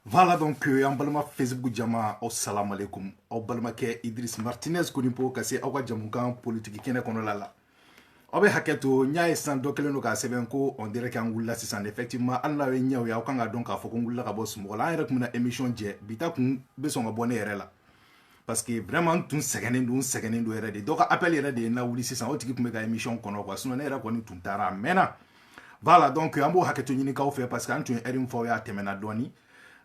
Voilà donc an balima Facebook jama assalamu alaikum aw balimakɛ Idriss Martinez koni po ka se aw ka jamukan politique kɛnɛ kɔnɔ la aw bɛ hakɛ to n y'a ye sisan dɔ kɛlen don k'a sɛbɛn ko on dirait k'an wulila sisan effectivement hali n'aw ye ɲɛw ye aw kan ka dɔn k'a fɔ ko n wulila ka bɔ sunɔgɔ la an yɛrɛ tun bɛna émission jɛ bi ta kun bɛ sɔn ka bɔ ne yɛrɛ la parce que vraiment n tun sɛgɛnnen don yɛrɛ de dɔ ka appel yɛrɛ de ye n lawuli sisan o tigi tun bɛ ka émission kɔnɔ quoi sinon ne yɛrɛ kɔni tun taara a mɛnna voilà donc an b'o hakɛto ɲini k'aw fɛ parce que an tun ye heure min fɔ aw y'a tɛmɛna dɔɔni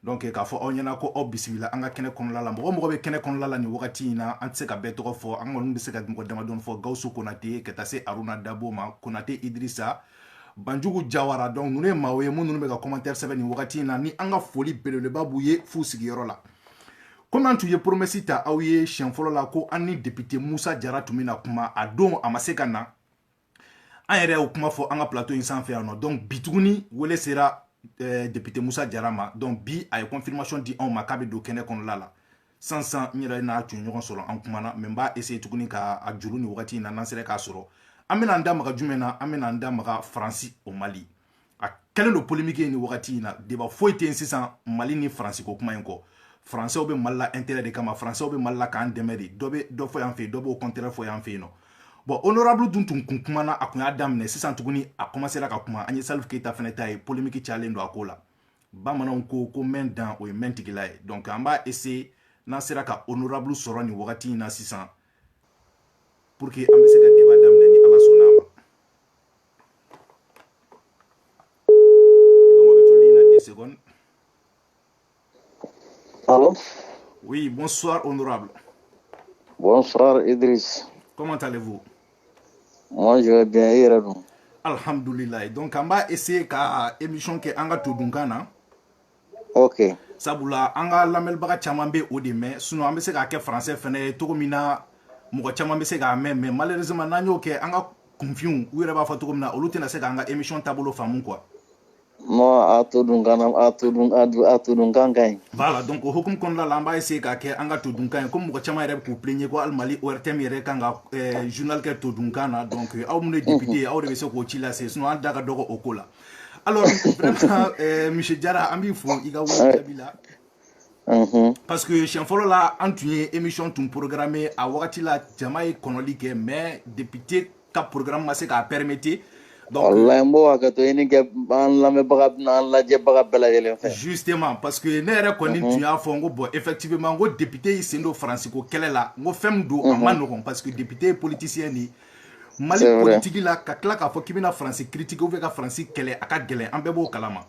donc k'a fɔ aw ɲɛna ko aw bisimila an ka kɛnɛ kɔnɔla la mɔgɔ mɔgɔ bɛ kɛnɛ kɔnɔla la nin wagati in na an tɛ se ka bɛɛ tɔgɔ fɔ an kɔni bɛ se ka mɔgɔ damadɔni fɔ Gawusu Konate ka taa se Aruna Dabo ma Konate Idrissa Banjugu Jawara donc ninnu ye maaw ye minnu bɛ ka commentaire sɛbɛn nin wagati in na ni an ka foli belebeleba b'u ye f'u sigiyɔrɔ la komi an tun ye promesse ta aw ye siɲɛ fɔlɔ la ko an ni député Musa Jara tun bɛna kuma a don a ma se ka na an yɛrɛ y'o kuma fɔ an ka plateau in sanfɛ yan nɔ donc bi tuguni wele sera député Musa Jara ma donc bi a ye confirmation di anw ma k'a bɛ don kɛnɛ kɔnɔla la sansan n yɛrɛ n'a tun ɲɔgɔn sɔrɔ an kumana mais n b'a essayer tuguni ka a juru ni wagati in na n'an sera k'a sɔrɔ an bɛna an da maga jumɛn na an bɛna an da maga Faransi o Mali a kɛlen don polémique ye nin wagati in na débat foyi tɛ yen sisan Mali ni Faransi ko kuma in kɔ Français bɛ Mali la intérêt de kama Français bɛ Mali la k'an dɛmɛ de dɔ bɛ dɔ fɔ yan fɛ yen dɔ b'o contraire fɔ yan fɛ yen nɔ bon honorable dun tun kun kumana a kun y'a daminɛ sisan tuguni a commencera ka kuma an ye Salif Keita fɛnɛ ta ye polémique cayalen don a ko la bamananw ko main dan o ye main tigila ye donc an b'a essayer n'an sera ka honorable sɔrɔ nin wagati in na sisan pour que an bɛ se ka débat daminɛ ni Ala sɔnna a ma donc a bɛ to ligne na 2 secondes. Allô? Oui, bonsoir honorable. Bonsoir Idriss. Comment allez-vous? Moi je vais bien, Iradou. Alhamdulillah. Donc an b'a essayer ka émission kɛ an ka todunkan na. Ok. Sabula an ka lamɛnbaga caman bɛ o de mɛn sinon an bɛ se k'a kɛ français fɛnɛ ye cogo min na mɔgɔ caman bɛ se k'a mɛn mais malheureusement n'an y'o kɛ an ka kunfinw u yɛrɛ b'a fɔ cogo min na olu tɛna se k'an ka émission taabolo faamu quoi. Non, a todunkan ka ɲi. Voilà donc o hukumu kɔnɔna la an b'a essayer k'a kɛ an ka todunkan ye comme mɔgɔ caman yɛrɛ bɛ k'u plaigner ko hali Mali ORTM yɛrɛ kan ka journal kɛ todunkan na donc aw minnu ye député ye aw de bɛ se k'o ci lase sinon an da ka dɔgɔ o ko la. Alors vraiment monsieur Jara an b'i fo i ka wele jaabi la. Parce que siɲɛ fɔlɔ la an tun ye émission tun programmé a wagati la jama ye kɔnɔli kɛ mais député ka programme ma se k'a permettre donc wallahi n b'o hakɛto ɲini kɛ an lamɛnbaga n'an lajɛbaga bɛɛ lajɛlen fɛ justement parce que ne yɛrɛ kɔni tun y'a fɔ n ko bon effectivement n ko député y'i sen don Faransi ko kɛlɛ la n ko fɛn min don a ma nɔgɔn parce que député ye politicien de ye Mali politique la ka tila k'a fɔ k'i bɛna Faransi critique ou bien ka Faransi kɛlɛ a ka gɛlɛn an bɛɛ b'o kalama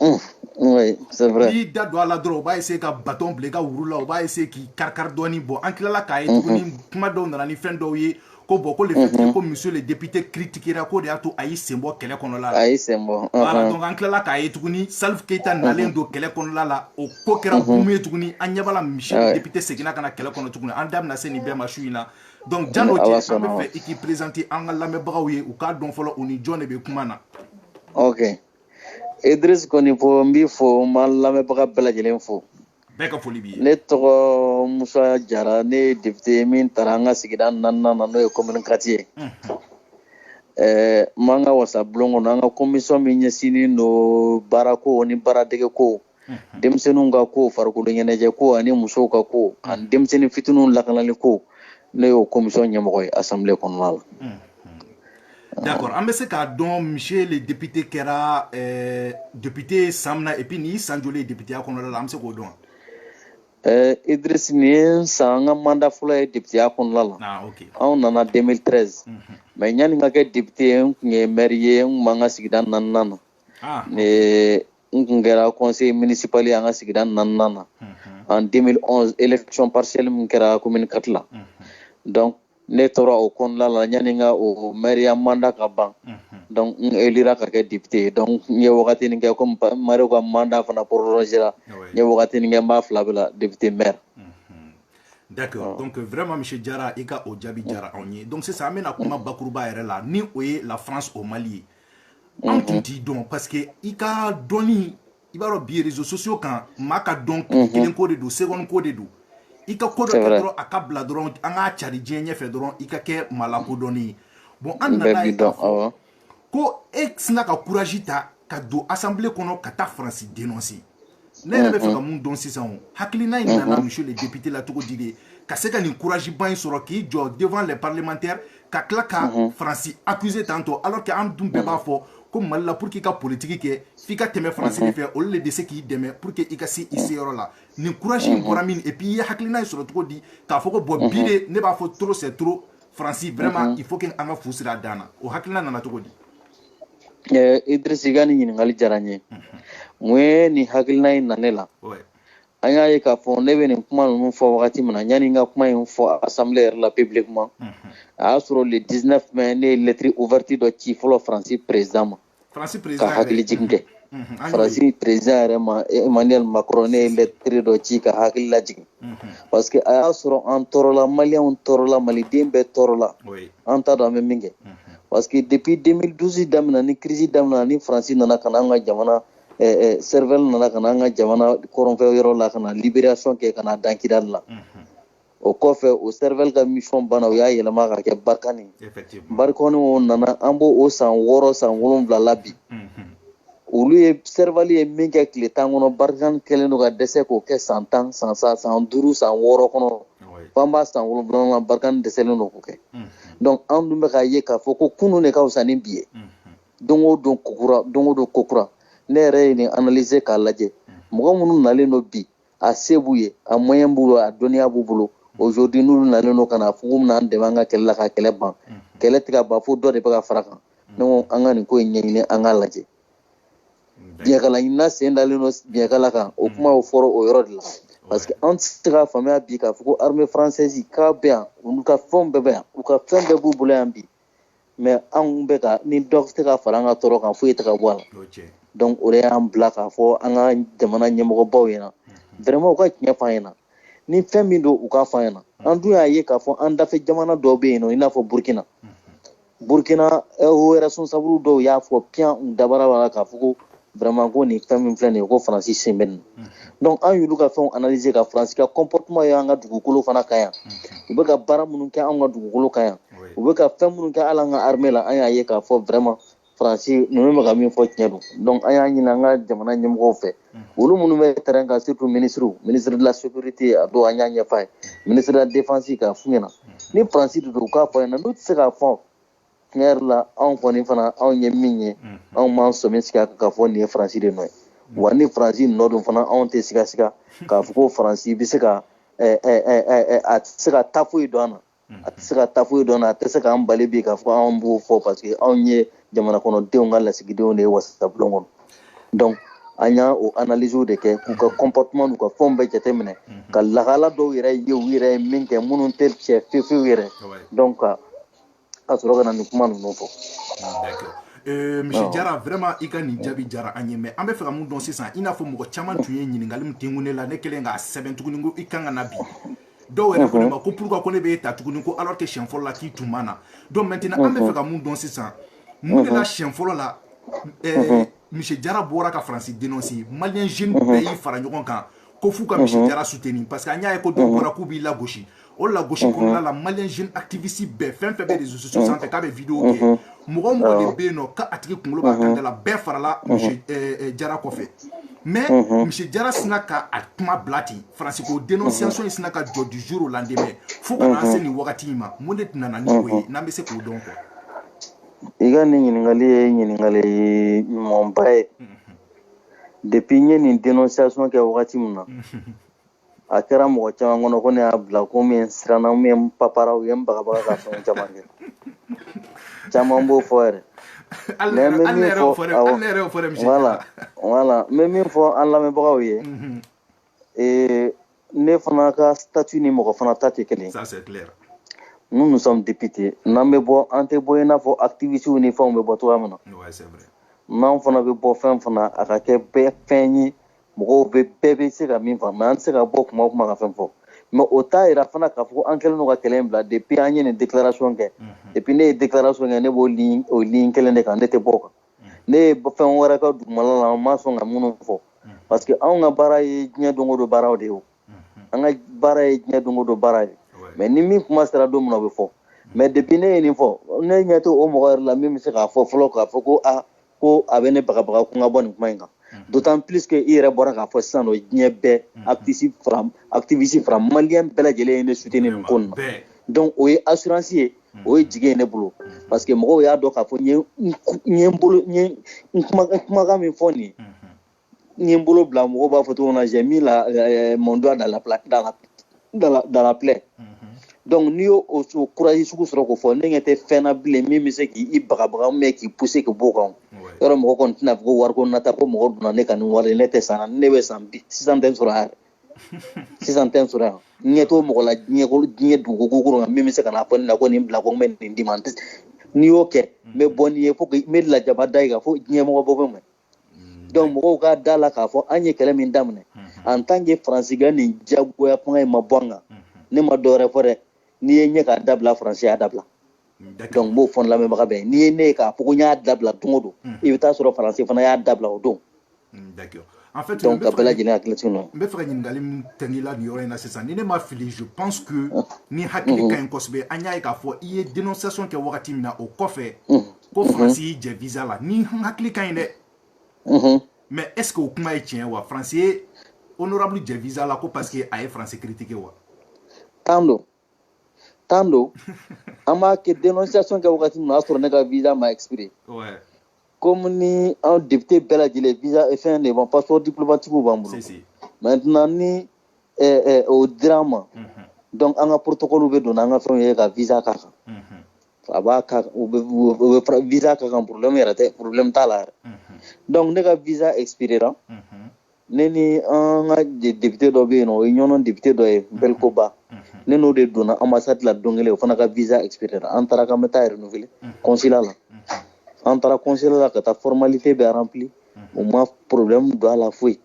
oui c'est vrai n'i da don a la dɔrɔn u b'a essayer ka bâton bila i ka wuru la u b'a essayer k'i kari dɔɔni bon an tilala k'a ye tuguni kuma dɔw nana ni fɛn dɔw ye ko bon ko le fait que ko monsieur le député critiquera ko de y'a to a y'i sen bɔ kɛlɛ kɔnɔla la a y'i sen bɔ voilà donc an tilala k'a ye tuguni Salif Keita nalen don kɛlɛ kɔnɔla la o ko kɛra bumu ye tuguni an ɲɛ b'a la monsieur le député seginna ka na kɛlɛ kɔnɔ tuguni an da bɛna se nin bɛɛ ma su in na donc jan o cɛ an bɛ fɛ i k'i présenter an ka lamɛnbagaw ye u k'a dɔn fɔlɔ u ni jɔn de bɛ kuma na. ok Idriss kɔni fo n b'i fo n b'a lamɛnbaga bɛɛ lajɛlen fo. Bɛɛ ka foli b'i ye. Ne tɔgɔ Musa Jara ne ye député min taara an ka sigida 4nan na n'o ye commune 4 ye. n b'an ka wasa bulon kɔnɔ an ka commission min ɲɛsinnen don baarako ni baaradege ko denmisɛnninw ka ko farikolo ɲɛnajɛ ko ani musow ka ko ani denmisɛnnin fitininw lakanali ko ne y'o commission ɲɛmɔgɔ ye assemblée kɔnɔna la. D'accord, an bɛ se k'a dɔn monsieur le député kɛra député san min na et puis nin y'i san joli ye députéya kɔnɔna la an bɛ se k'o dɔn wa? Idriss nin ye san an ka mandat fɔlɔ ye députéya kɔnɔna la. Anw nana 2013 mais ɲani ka kɛ député ye n tun ye maire ye n tun b'an ka sigida 4nan na. N tun kɛra conseil municipal ye an ka sigida 4nan na en 2011 élection partielle min kɛra commune 4 la donc ne tora o kɔnɔna la ɲani ka o maire mandat ka ban donc n élira ka kɛ député donc n ye wagatinin kɛ comme maire ka mandat fana prolongera n ye wagatinin kɛ n b'a fila bɛɛ la député maire. D'accord, donc vraiment monsieur Jara i ka o jaabi diyara anw ye donc sisan an bɛna kuma bakuruba yɛrɛ la ni o ye la France au Mali ye an tun t'i dɔn parce que i ka dɔnni i b'a dɔn bi réseaux sociaux kan maa ka dɔn kelen ko de don seconde ko de don i ka ko dɔ kɛ dɔrɔn a ka bila dɔrɔn an k'a cari diɲɛ ɲɛfɛ dɔrɔn i ka kɛ maa lakodɔnnen ye bon an nana ye k'a fɔ ko e sina ka courage ta ka don assemblée kɔnɔ ka taa Faransi dénoncer ne yɛrɛ bɛ fɛ ka mun dɔn sisan hakilina in nana monsieur le député la cogo di de ka se ka nin courage ba in sɔrɔ k'i jɔ devant les parlementaires ka tila ka Faransi accuser tantôt alors que an dun bɛɛ b'a fɔ ko Mali la pour que i ka politique kɛ f'i ka tɛmɛ Faransi de fɛ olu de bɛ se k'i dɛmɛ pour que i ka se i seyɔrɔ la nin courage in bɔra min et puis i ye hakilina in sɔrɔ cogo di k'a fɔ ko bon bi de ne b'a fɔ trop c'est trop Faransi vraiment il faut que an ka fu sira a dan na o hakilina nana cogo di. Idrissa ka nin ɲininkali diyara n ye mun ye nin hakilina in na ne la an y'a ye k'a fɔ ne bɛ nin kuma ninnu fɔ wagati min na yanni n ka kuma in fɔ assemblée yɛrɛ la publiquement a y'a sɔrɔ le 19 mai ne ye lettre ouverte dɔ ci fɔlɔ Faransi président ma ka hakili jigin kɛ Faransi président yɛrɛ ma Emmanuel Macron ne ye lettre dɔ ci ka hakili lajigin parce que a y'a sɔrɔ an tɔɔrɔla maliyɛnw tɔɔrɔla maliden bɛɛ tɔɔrɔla an t'a dɔn an bɛ min kɛ parce que depuis 2012 daminɛ ni crise daminɛ ni Faransi nana ka na an ka jamana Cervelle nana ka na an ka jamana kɔrɔnfɛ yɔrɔ la ka na libération kɛ ka na dan Kidali la o kɔfɛ o Cervelle ka mission banna o y'a yɛlɛma ka kɛ Barkhane Barkhane o nana an b'o o san 6 san 7 la bi olu ye Cervelle ye min kɛ tile 10 kɔnɔ Barkhane kɛlen don ka dɛsɛ k'o kɛ san 10 san 5 san 5 san 6 kɔnɔ f'an b'a san 7 na Barkhane dɛsɛlen don k'o kɛ donc an dun bɛ k'a ye k'a fɔ ko kunun de ka fisa ni bi ye don o don ko kura ne yɛrɛ ye nin analyser k'a lajɛ mɔgɔ minnu nalen don bi a se b'u ye a moyen b'u bolo a dɔnniya b'u bolo aujourd'hui n'olu nalen don ka na fɔ k'u bɛna an dɛmɛ an ka kɛlɛ la ka kɛlɛ ban kɛlɛ tɛ ka ban fo dɔ de bɛ ka fara kan ne ko an ka nin ko in ɲɛɲini an k'a lajɛ biɲɛkala ɲinina sen dalen don biɲɛkala kan o kuma o fɔra o yɔrɔ de la parce que an tɛ se k'a faamuya bi k'a fɔ ko armée française k'a bɛ yan olu ka fɛnw bɛɛ bɛ yan u ka fɛn bɛɛ b'u bolo yan bi mais anw bɛ ka ni dɔ tɛ ka fara an ka tɔɔrɔ kan foyi tɛ ka bɔ a la donc o de y'an bila k'a fɔ an ka jamana ɲɛmɔgɔbaw ɲɛna vraiment u ka tiɲɛ f'an ɲɛna ni fɛn min don u k'a f'an ɲɛna an dun y'a ye k'a fɔ an dafɛ jamana dɔw bɛ yen nɔ i n'a fɔ Burkina o responsable dɔw y'a fɔ piyan dabara b'a la k'a fɔ ko vraiment ko nin fɛn min filɛ nin ye ko Faransi sen bɛ nin donc an y'olu ka fɛnw analyser ka Faransi ka comportement ye an ka dugukolo fana kan yan u bɛ ka baara minnu kɛ an ka dugukolo kan yan u bɛ ka fɛn minnu kɛ hali an ka armée la an y'a ye k'a fɔ vraiment Faransi ninnu bɛ ka min fɔ tiɲɛ don donc an y'a ɲini an ka jamana ɲɛmɔgɔw fɛ olu minnu bɛ terrain kan surtout ministre de la sécurité a don an y'a ɲɛf'a ye ministre de la défense k'a f'u ɲɛna ni Faransi de don u k'a fɔ ɲɛna n'u tɛ se k'a fɔ tiɲɛ yɛrɛ la anw kɔni fana anw ye min ye anw m'an sɔmi sigi a kan k'a fɔ nin ye Faransi de nɔ ye wa ni Faransi nɔ don fana anw tɛ siga k'a fɔ ko Faransi bɛ se ka a tɛ se ka taa foyi dɔn an na a tɛ se ka taa foyi dɔn an na a tɛ se k'an bali bi k'a fɔ anw b'o fɔ parce que anw ye jamana kɔnɔdenw ka lasigidenw de ye wasabulon kɔnɔ donc an y'a o analyse de kɛ k'u ka comportement n'u ka fɛnw bɛɛ jateminɛ ka lahala dɔw yɛrɛ ye u yɛrɛ ye min kɛ minnu tɛ cɛ fiyewu yɛrɛ donc ka sɔrɔ ka na nin kuma ninnu fɔ. Monsieur Jara vraiment i ka nin jaabi diyara an ye mais an bɛ fɛ ka mun dɔn sisan i n'a fɔ mɔgɔ caman tun ye ɲininkali min tɛ ne la ne kɛlen k'a sɛbɛn tuguni ko i kan ka na bi dɔw yɛrɛ ko ne ma ko pourquoi ko ne bɛ e ta tuguni ko alors que siɲɛ fɔlɔ la k'i tun ma na donc maintenant an bɛ fɛ ka mun dɔn sisan mun de la siɲɛ fɔlɔ la Monsieur Jara bɔra ka Faransi dénoncer malien jeune bɛɛ y'i fara ɲɔgɔn kan ko f'u ka Monsieur Jara soutenir parce que an y'a ye ko dɔw bɔra k'u b'i lagosi o lagosi kɔnɔna la malien jeune activiste bɛɛ fɛn fɛn bɛ réseaux sociaux sanfɛ k'a bɛ vidéo kɛ mɔgɔ o mɔgɔ de bɛ yen nɔ k'a tigi kunkolo b'a kan da la bɛɛ farala Monsieur Jara kɔfɛ mais Monsieur Jara sina ka a kuma bila ten Faransi ko dénonciation in sina ka jɔ du jour au lendemain fo ka na se nin wagati in ma mun de nana ni o ye n'an bɛ se k'o dɔn quoi. I ka nin ɲininkali ye ɲininkali ɲumanba ye depuis n ye nin dénonciation kɛ wagati min na a kɛra mɔgɔ caman kɔnɔ ko ne y'a bila ko min siranna ou bien n papara u ye n bagabaga ka fɛn caman kɛ caman b'o fɔ yɛrɛ mais n bɛ min fɔ voilà n bɛ min fɔ an lamɛnbagaw ye ne fana ka statut ni mɔgɔ fana ta tɛ kelen ça c'est clair nous sommes députés n'an bɛ bɔ an tɛ bɔ i n'a fɔ activistes ni fɛnw bɛ bɔ cogoya min na n'an fana bɛ bɔ fɛn fana a ka kɛ bɛɛ fɛn ye mɔgɔw bɛɛ bɛ se ka min fɔ mais an tɛ se ka bɔ kuma o kuma ka fɛn fɔ mais o t'a yira fana k'a fɔ ko an kɛlen don ka kɛlɛ in bila depuis an ye nin déclaration kɛ et puis ne ye déclaration kɛ ne b'o ligne kelen de kan ne tɛ bɔ o kan ne ye fɛn wɛrɛ ka dugumala la an ma sɔn ka minnu fɔ parce que anw ka baara ye diɲɛ don o don baaraw de ye o an ka baara ye diɲɛ don o don baara ye mais ni min kuma sera don min na o bɛ fɔ mais depuis ne ye nin fɔ ne ɲɛ tɛ o mɔgɔ yɛrɛ la min bɛ se k'a fɔ fɔlɔ k'a fɔ ko ko a bɛ ne bagabaga ko n ka bɔ nin kuma in kan d'autant plus que il bɔra k'a fɔ sisan nɔ diɲɛ bɛɛ activiste fara malien bɛɛ lajɛlen ye ne soutenir nin ko nin na donc o ye assurance ye o ye jigi ye ne bolo parce que mɔgɔw y'a dɔn k'a fɔ n ye kumakan min fɔ nin ye n ye n bolo bila mɔgɔw b'a fɔ cogo min na j'ai mis mon doigt dans la plaie donc n'i y'o courage sugu sɔrɔ k'o fɔ ne ɲɛ tɛ fɛn na bilen min bɛ se k'i bagabaga mais k'i pousser k'i bɔ o kan yɔrɔ mɔgɔ kɔni tɛna fɔ ko wariko nata ko mɔgɔ donna ne ka nin wari ne tɛ san na ne bɛ san 600 tɛ sɔrɔ yan 600 tɛ sɔrɔ yan n ɲɛ t'o mɔgɔ la diɲɛ dugukolo kan min bɛ se ka na fɔ ne la ko nin bila ko n bɛ nin d'i ma n'i y'o kɛ n bɛ bɔ n'i ye fo que n bɛ lajaba da i kan fo diɲɛ mɔgɔ bɔ bɛ mɛn donc mɔgɔw k'a da la k'a fɔ an ye kɛlɛ min daminɛ en tant que Faransi ka nin jagoya fanga in ma bɔ an kan ne ma dɔwɛrɛ fɔ dɛ n'i ye ɲɛ k'a dabila Faransi y'a dabila donc n b'o fɔ n lamɛnbaga bɛɛ n'i ye ne ye k'a fɔ ko n y'a dabila don o don i bɛ taa sɔrɔ Faransi fana y'a dabila o don en fait donc ka bɛɛ lajɛlen hakili sigi n bɛ fɛ ka ɲininkali min tɛnki la nin yɔrɔ in na sisan ni ne ma fili je pense que ni hakili ka ɲi kosɛbɛ an y'a ye k'a fɔ i ye dénonciation kɛ wagati min na o kɔfɛ ko Faransi y'i jɛ visa la ni hakili ka ɲi dɛ mais est ce que o kuma ye tiɲɛ wa Faransi ye honorable jɛ visa la ko parce que a ye Faransi critiquer wa tan don an b'a kɛ dénonciation kɛ wagati min na o y'a sɔrɔ ne ka visa ma expiré comme ni an député bɛɛ lajɛlen visa fɛn de b'an passeport diplomatique b'an bolo maintenant ni o dira an ma donc an ka protocole bɛ don an ka fɛnw ye ka visa k'a kan a b'a k'a kan u bɛ visa k'a kan problème t'a la yɛrɛ donc ne ka visa expiré ra ne ni an ka député dɔ bɛ yen nɔ o ye ɲɔnɔn député dɔ ye Belkoba ne n'o de donna ambassade la don kelen o fana ka visa expiré ra an taara k'an bɛ taa renouveler consulat la an taara consulat la ka taa formalité bɛɛ rempli o ma problème don a la foyi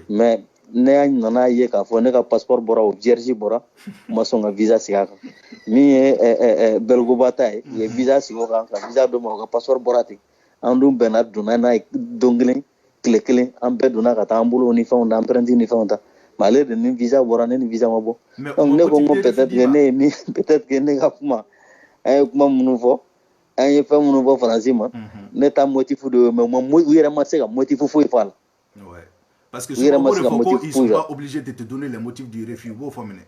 mais ne nana ye k'a fɔ ne ka passeport bɔra o vierge bɔra ma sɔn ka visa sigi a kan min ye Belkoba ta ye u ye visa sigi o kan ka visa d'o ma o ka passeport bɔra ten an dun bɛnna donna n'a ye don kelen tile kelen an bɛɛ donna ka taa an bolo ni fɛnw da empreinte ni fɛnw ta mais ale de ni visa bɔra ne ni visa ma bɔ donc ne ko n ko peut-être que ne ka kuma an ye kuma minnu fɔ an ye fɛn minnu fɔ Faransi ma ne ta motif de ye mais u yɛrɛ ma se ka motif foyi fɔ a la parce que souvent ils sont pas obligés de te donner les motifs du refus b'o fɔ minɛ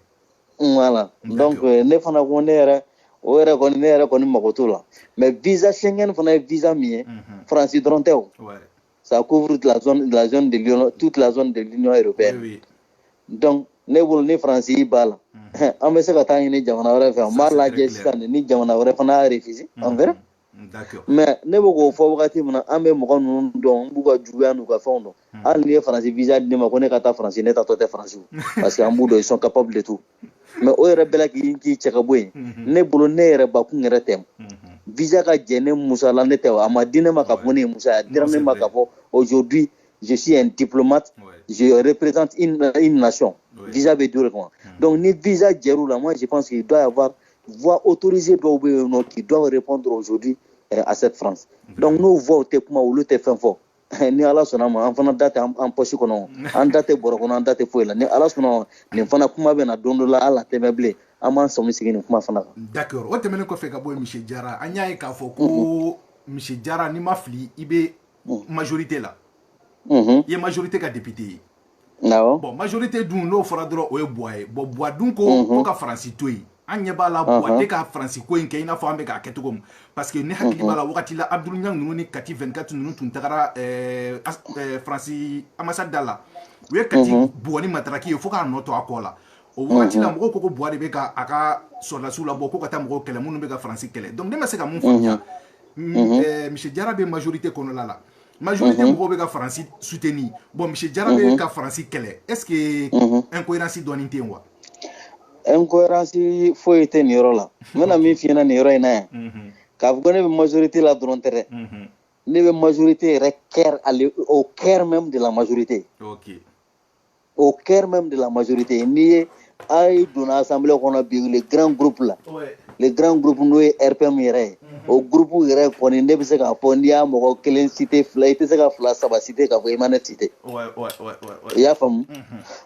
voilà donc ne fana ko ne yɛrɛ o yɛrɛ kɔni ne yɛrɛ kɔni mago t'o la mais visa Schengen fana ye visa min ye Faransi dɔrɔn tɛ o ça couvre toute la zone de l'Union européenne donc ne bolo ni Faransi b'a la an bɛ se ka taa ɲini jamana wɛrɛ fɛ an b'a lajɛ sisan ni jamana wɛrɛ fana y'a refuser an verra mais ne bɛ k'o fɔ wagati min na an bɛ mɔgɔ ninnu dɔn n b'u ka juguya n'u ka fɛnw dɔn hali n'i ye Faransi visa di ne ma ko ne ka taa Faransi ne taatɔ tɛ Faransi parce que an b'u dɔn ils sont capables de tout mais o yɛrɛ bɛɛ la k'i cɛ ka bɔ yen ne bolo ne yɛrɛ bakun yɛrɛ tɛ visa ka jɛ ne Musa la ne tɛ wa a ma di ne ma k'a fɔ ne ye Musa ye a dira ne ma k'a fɔ aujourd'hui je suis un diplomate je représente une nation visa bɛ d'o de kama donc ni visa jɛr'u la moi je pense qu'il doit y avoir voix autorisée dɔw bɛ yen nɔ qui doivent répondre aujourd'hui à cette France donc n'o voix tɛ kuma olu tɛ fɛn fɔ ni ala sɔnna ma an fana da tɛ an poche kɔnɔ an da tɛ bɔrɔ kɔnɔ an da tɛ foyi la ni ala sɔnna ma nin fana kuma bɛ na don dɔ la ala tɛmɛ bilen an b'an sɔmi sigi nin kuma fana kan d'accord o tɛmɛnen kɔfɛ ka bɔ yen Michel Diarra an y'a ye k'a fɔ ko Michel Diarra n'i ma fili i bɛ majorité la i ye majorité ka député ye bon majorité dun n'o fɔra dɔrɔn o ye Buwa ye bon Buwa dun ko ka Faransi to yen an ɲɛ b'a la Buwa tɛ ka Faransi ko in kɛ i n'a fɔ an bɛ k'a kɛ cogo min parce que ne hakili b'a la wagati la Abdul Niang ninnu ni Kati 24 ninnu tun tagara Faransi ambassade da la u ye Kati Buwa ni mataraki ye fo k'a nɔ to a kɔ la o wagati la mɔgɔw ko Buwa de bɛ ka a ka sɔrdasiw labɔ ko ka taa mɔgɔw kɛlɛ minnu bɛ ka Faransi kɛlɛ donc ne ma se ka mun faamuya Michel Diarra bɛ majorité kɔnɔna la majorité mɔgɔw bɛ ka Faransi soutenir bon Michel Diarra bɛ ka Faransi kɛlɛ est ce que incohérence dɔɔni tɛ yen wa incohérence foyi tɛ nin yɔrɔ la n bɛna min f'i ɲɛna nin yɔrɔ in na yan k'a fɔ ko ne bɛ majorité la dɔrɔn tɛ dɛ ne bɛ majorité yɛrɛ cœur au cœur même de la majorité au cœur même de la majorité n'i ye a ye donna assemblée kɔnɔ bi le grand groupe la le grand groupe n'o ye RPM yɛrɛ ye o groupe yɛrɛ kɔni ne bɛ se k'a fɔ n'i y'a mɔgɔ kelen cité fila i tɛ se ka fila saba cité k'a fɔ i ma ne cité i y'a faamu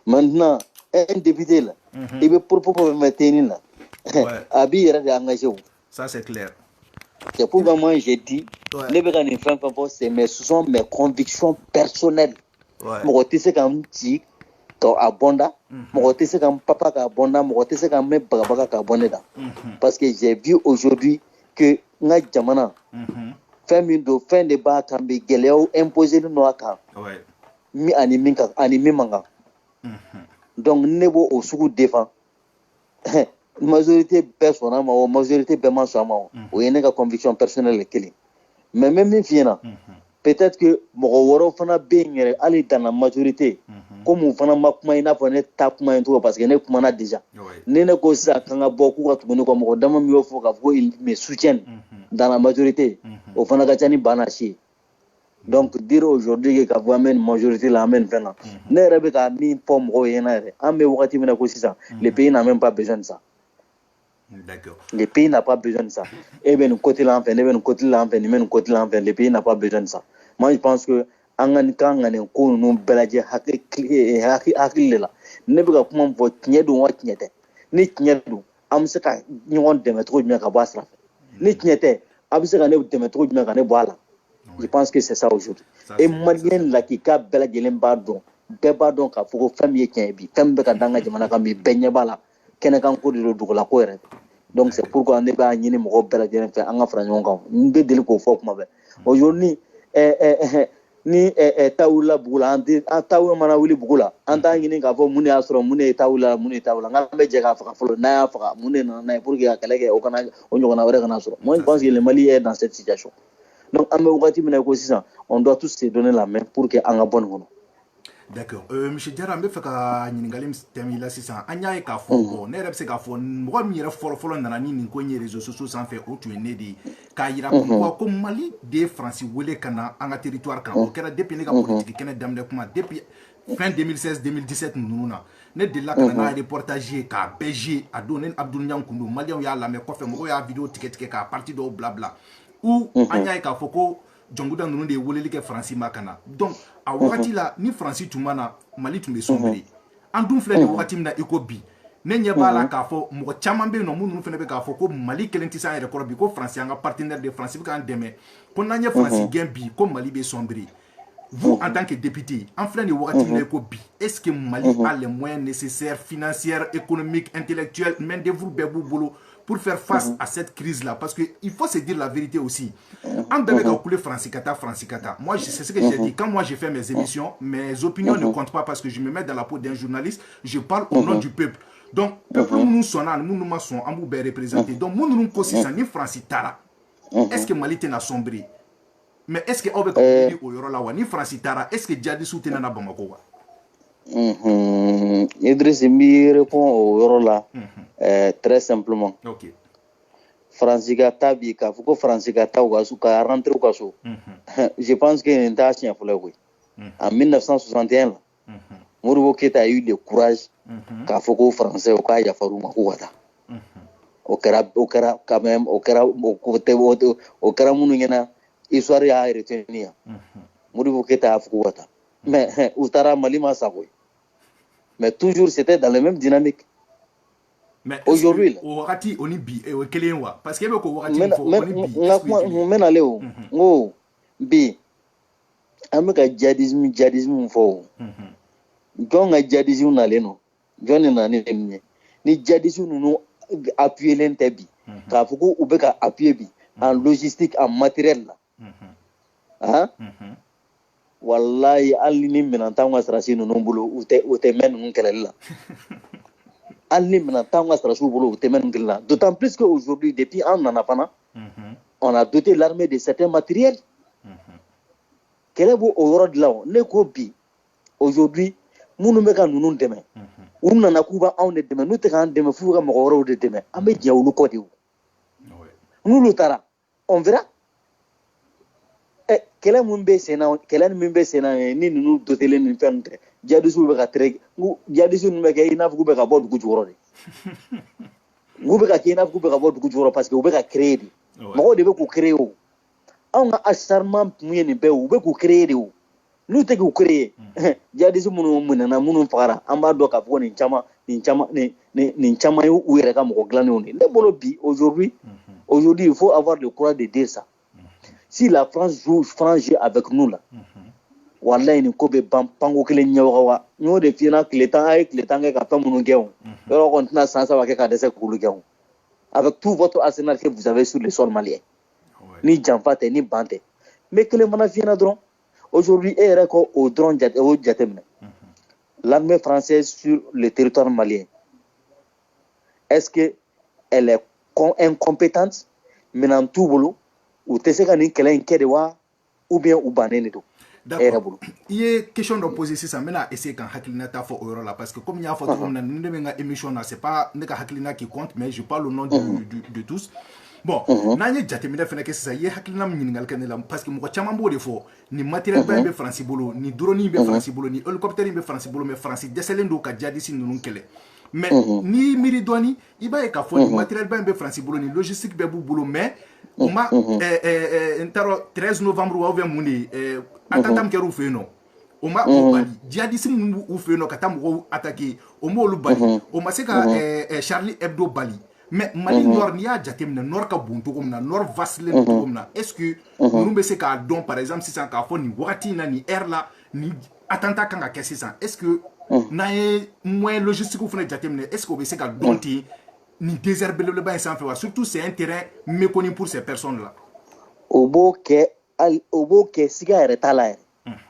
maintenant un député là i bɛ propos bɛ mɛn tenni na a b'i yɛrɛ de engagé o ça c'est clair C'est pourquoi moi j'ai dit, ce sont mes convictions personnelles. Moi, tu sais quand tu abonda, moi, tu sais quand papa abonda, moi, tu sais quand mes baba abonda. Parce que j'ai vu aujourd'hui que nga jamana, fin de bas quand be geleo imposer no aka. Mi animi manga. Donc nebo au suku défend. Majorité personnelle ou majorité bema sama ou yene ka conviction personnelle kili. Mais même ni fiena peut-être que mogo woro fana bengere ali dans la majorité comme on fana makuma ina fane ta kuma en tout parce que ne kuma na déjà ne ko sa kanga boku ka tunu ko mogo dama mi ofo ka ko il me soutiennent dans la majorité au fana ka tani banachi. Donc dire aujourd'hui que vous amène majorité la amène fena ne rebe ka mi pom ko yena re ambe wakati mina ko sisa le pays n'a même pas besoin de ça. D'accord. Le pays n'a pas besoin de ça. Et bien, côté l'enfer, le pays n'a pas besoin de ça. Moi, je pense que angan kangane ko no belaje hakili la. Ne be ka kuma fo tiɲɛ don wa tiɲɛ tɛ. Ni tiɲɛ don, an bɛ se ka ɲɔgɔn dɛmɛ cogo jumɛn ka bɔ a sira fɛ. Ni tiɲɛ tɛ, a bɛ se ka ne dɛmɛ cogo jumɛn ka ne bɔ a la. Je pense que c'est ça aujourd'hui. Et malien la ki ka bɛɛ lajɛlen b'a dɔn, bɛɛ b'a dɔn k'a fɔ ko fɛn min ye tiɲɛ ye bi, fɛn min bɛ ka da an ka jamana kan bi bɛɛ ɲɛ b'a la. Kɛnɛkan ko de don dugula ko yɛrɛ. Donc c'est pourquoi ne b'a ɲini mɔgɔw bɛɛ lajɛlen fɛ an ka fara ɲɔgɔn kan. N bɛ deli k'o fɔ kuma bɛɛ. Aujourd'hui ni tawula bugula an tawula mana wuli bugula an t'a ɲini k'a fɔ mun de y'a sɔrɔ mun de ye tawula n'an bɛ jɛ k'a faga fɔlɔ n'a y'a faga mun de nana n'a ye pour que ka kɛlɛ kɛ o kana o ɲɔgɔnna wɛrɛ kana sɔrɔ. Moi je pense que le Mali est dans cette situation. Donc an bɛ wagati min na ko sisan on doit tous se donner la main pour que an ka bɔ nin kɔnɔ. D'accord. Monsieur Diarra, je vais faire un ɲininkali là sisan an y'a ye k'a fɔ ne yɛrɛ bɛ se k'a fɔ mɔgɔ min yɛrɛ fɔlɔ nana ni nin ko in ye réseaux sociaux sanfɛ o tun ye ne de ye k'a yira ko Mali de ye Faransi wele ka na an ka territoire kan o kɛra depuis ne ka politique kɛnɛ daminɛ kuma depuis fin 2016 2017 ninnu na ne delila ka na n'a reportage ye k'a bɛɛ jouer a don ne ni Abdou Niang kun don maliyɛnw y'a lamɛn kɔfɛ mɔgɔw y'a vidéo tigɛ k'a partie dɔw bila ou an y'a ye k'a fɔ ko jɔnguda ninnu de ye weleli kɛ Faransi ma ka na donc a wagati la ni Faransi tun ma na Mali tun bɛ sombre an dun filɛ nin wagati min na i ko bi ne ɲɛ b'a la k'a fɔ mɔgɔ caman bɛ yen nɔ minnu fana bɛ k'a fɔ ko Mali kelen tɛ se an yɛrɛ kɔrɔ bi ko Faransi an ka partenaire de Faransi bɛ k'an dɛmɛ ko n'an ye Faransi gɛn bi ko Mali bɛ sombre vous en tant que député en filɛ nin wagati min na i ko bi est-ce que Mali a les moyens nécessaires financiers économiques intellectuels main d'œuvre bɛɛ b'u bolo pour faire face à cette crise-là. Parce qu'il faut se dire la vérité aussi. En bébé calculé Francicata. Moi, c'est ce que j'ai dit. Quand moi, j'ai fait mes émissions, mes opinions ne comptent pas parce que je me mets dans la peau d'un journaliste. Je parle au nom du peuple. Donc, peuple, nous sommes là, nous sommes en bout représentés. Donc, nous sommes aussi ni Francitara. Est-ce que Mali est sombré? Mais est-ce que Obe Kabili au Yorola ni Francitara? Est-ce que Djadi soutient na Bamako? Idriss Mbi répond au Yorola très simplement. Ok. Francicata bi ka fuko Francicata ou ka rentrer au kaso. Je pense que n'est pas chien oui. En 1961 Modibo Keïta a eu le courage ka fuko français au ka yafaru makuwata. Au kera quand même au kera munu ngena histoire ya retenir. Modibo Keïta a fuko wata. Mais Oustara Malima Sakoy. Mais toujours c'était dans la même dynamique. Mais aujourd'hui, au Wakati, on est bi, et au Kéléwa. Parce qu'il y a beaucoup de Wakati, on est bi. Mais allez, oh, bi. Ameka djihadisme fo. Gonga djihadisme na leno. Jone na ni djihadisme nous appuyer l'intebi. Ka fuko ubeka appuyer bi en logistique, en matériel là. Hein? Wallahi alini minantanga strasi no nombolo ute men nkelala alini minantanga strasi bolo ute men nkelala d'autant plus que aujourd'hui depuis un an apana on a doté l'armée de certains matériels kelebo o de là ne ko bi aujourd'hui munu meka nunu deme unna na kuba on de deme nuté kan deme fu ka mo woro de deme ambe diawlu ko diw nulu tara on verra. Kelen mun bɛ sen na ni ninnu dotelen ni fɛn tɛ jihadistes bɛ ka traiter jihadistes ninnu bɛ kɛ i n'a fɔ k'u bɛ ka bɔ dugu jukɔrɔ de k'u bɛ ka kɛ i n'a fɔ k'u bɛ ka bɔ dugu jukɔrɔ parce que u bɛ ka créer de mɔgɔw de bɛ k'u créer o anw ka acharnement mun ye nin bɛɛ o u bɛ k'u créer de o n'u tɛ k'u créer djihadiste minnu minɛna minnu fagara an b'a dɔn k'a fɔ nin caman ye u yɛrɛ ka mɔgɔ dilannenw de ne bolo bi aujourd'hui il faut avoir le courage de dire ça si la France joue avec nous là wallahi nin ko bɛ ban panko kelen ɲɛwaga wa n y'o de f'i ɲɛna tile 10 a ye tile 10 kɛ ka fɛn minnu kɛ o yɔrɔ kɔni tɛna san 3 kɛ ka dɛsɛ k'olu kɛ o avec tout votre arsenal que vous avez sur le sol malien ni janfa tɛ ni ban tɛ mais kelen fana f'i ɲɛna dɔrɔn aujourd'hui e yɛrɛ ko o dɔrɔn jateminɛ l'armée française sur le territoire malien est-ce que elle est incompétente minɛn t'u bolo u tɛ se ka nin kɛlɛ in kɛ de wa ou bien u bannen de don. D'accord. Il y a question de poser ça, mais là, essayer quand Hakilina t'a fait au là, parce que comme il y a photo, on a une émission là, c'est pas ne Hakilina qui compte, mais je parle au nom de tous. Bon, n'ayez déjà terminé que ça, il y a Hakilina m'ingal kanela, parce que moi, chamambo de faux, ni matériel be français bolo, ni drone be français bolo, ni hélicoptère be français bolo, mais français décelendo ka jadisi nous kele. Mais ni miridoni, il va y avoir ni matériel be français bolo, ni logistique be bolo, mais on m'a 13 novembre ou ouvert mouné attentam keru feno o ma o bali djihadisme ou feno katam ko attaquer o mo lu bali o ma se ka Charlie Hebdo bali mais Mali Nord ni a jatemna Nord ka buntu ko na Nord vasle ko na est-ce que nous be se ka don par exemple si ça ka fo ni wakati na ni air la ni attentat kan ka kesi ça est-ce que na e moins logistique ou fene jatemna est-ce que be se ka donti ni désherber le bain sans faire surtout c'est un terrain méconnu pour ces personnes là obo ke siga yɛrɛ t'a la yɛrɛ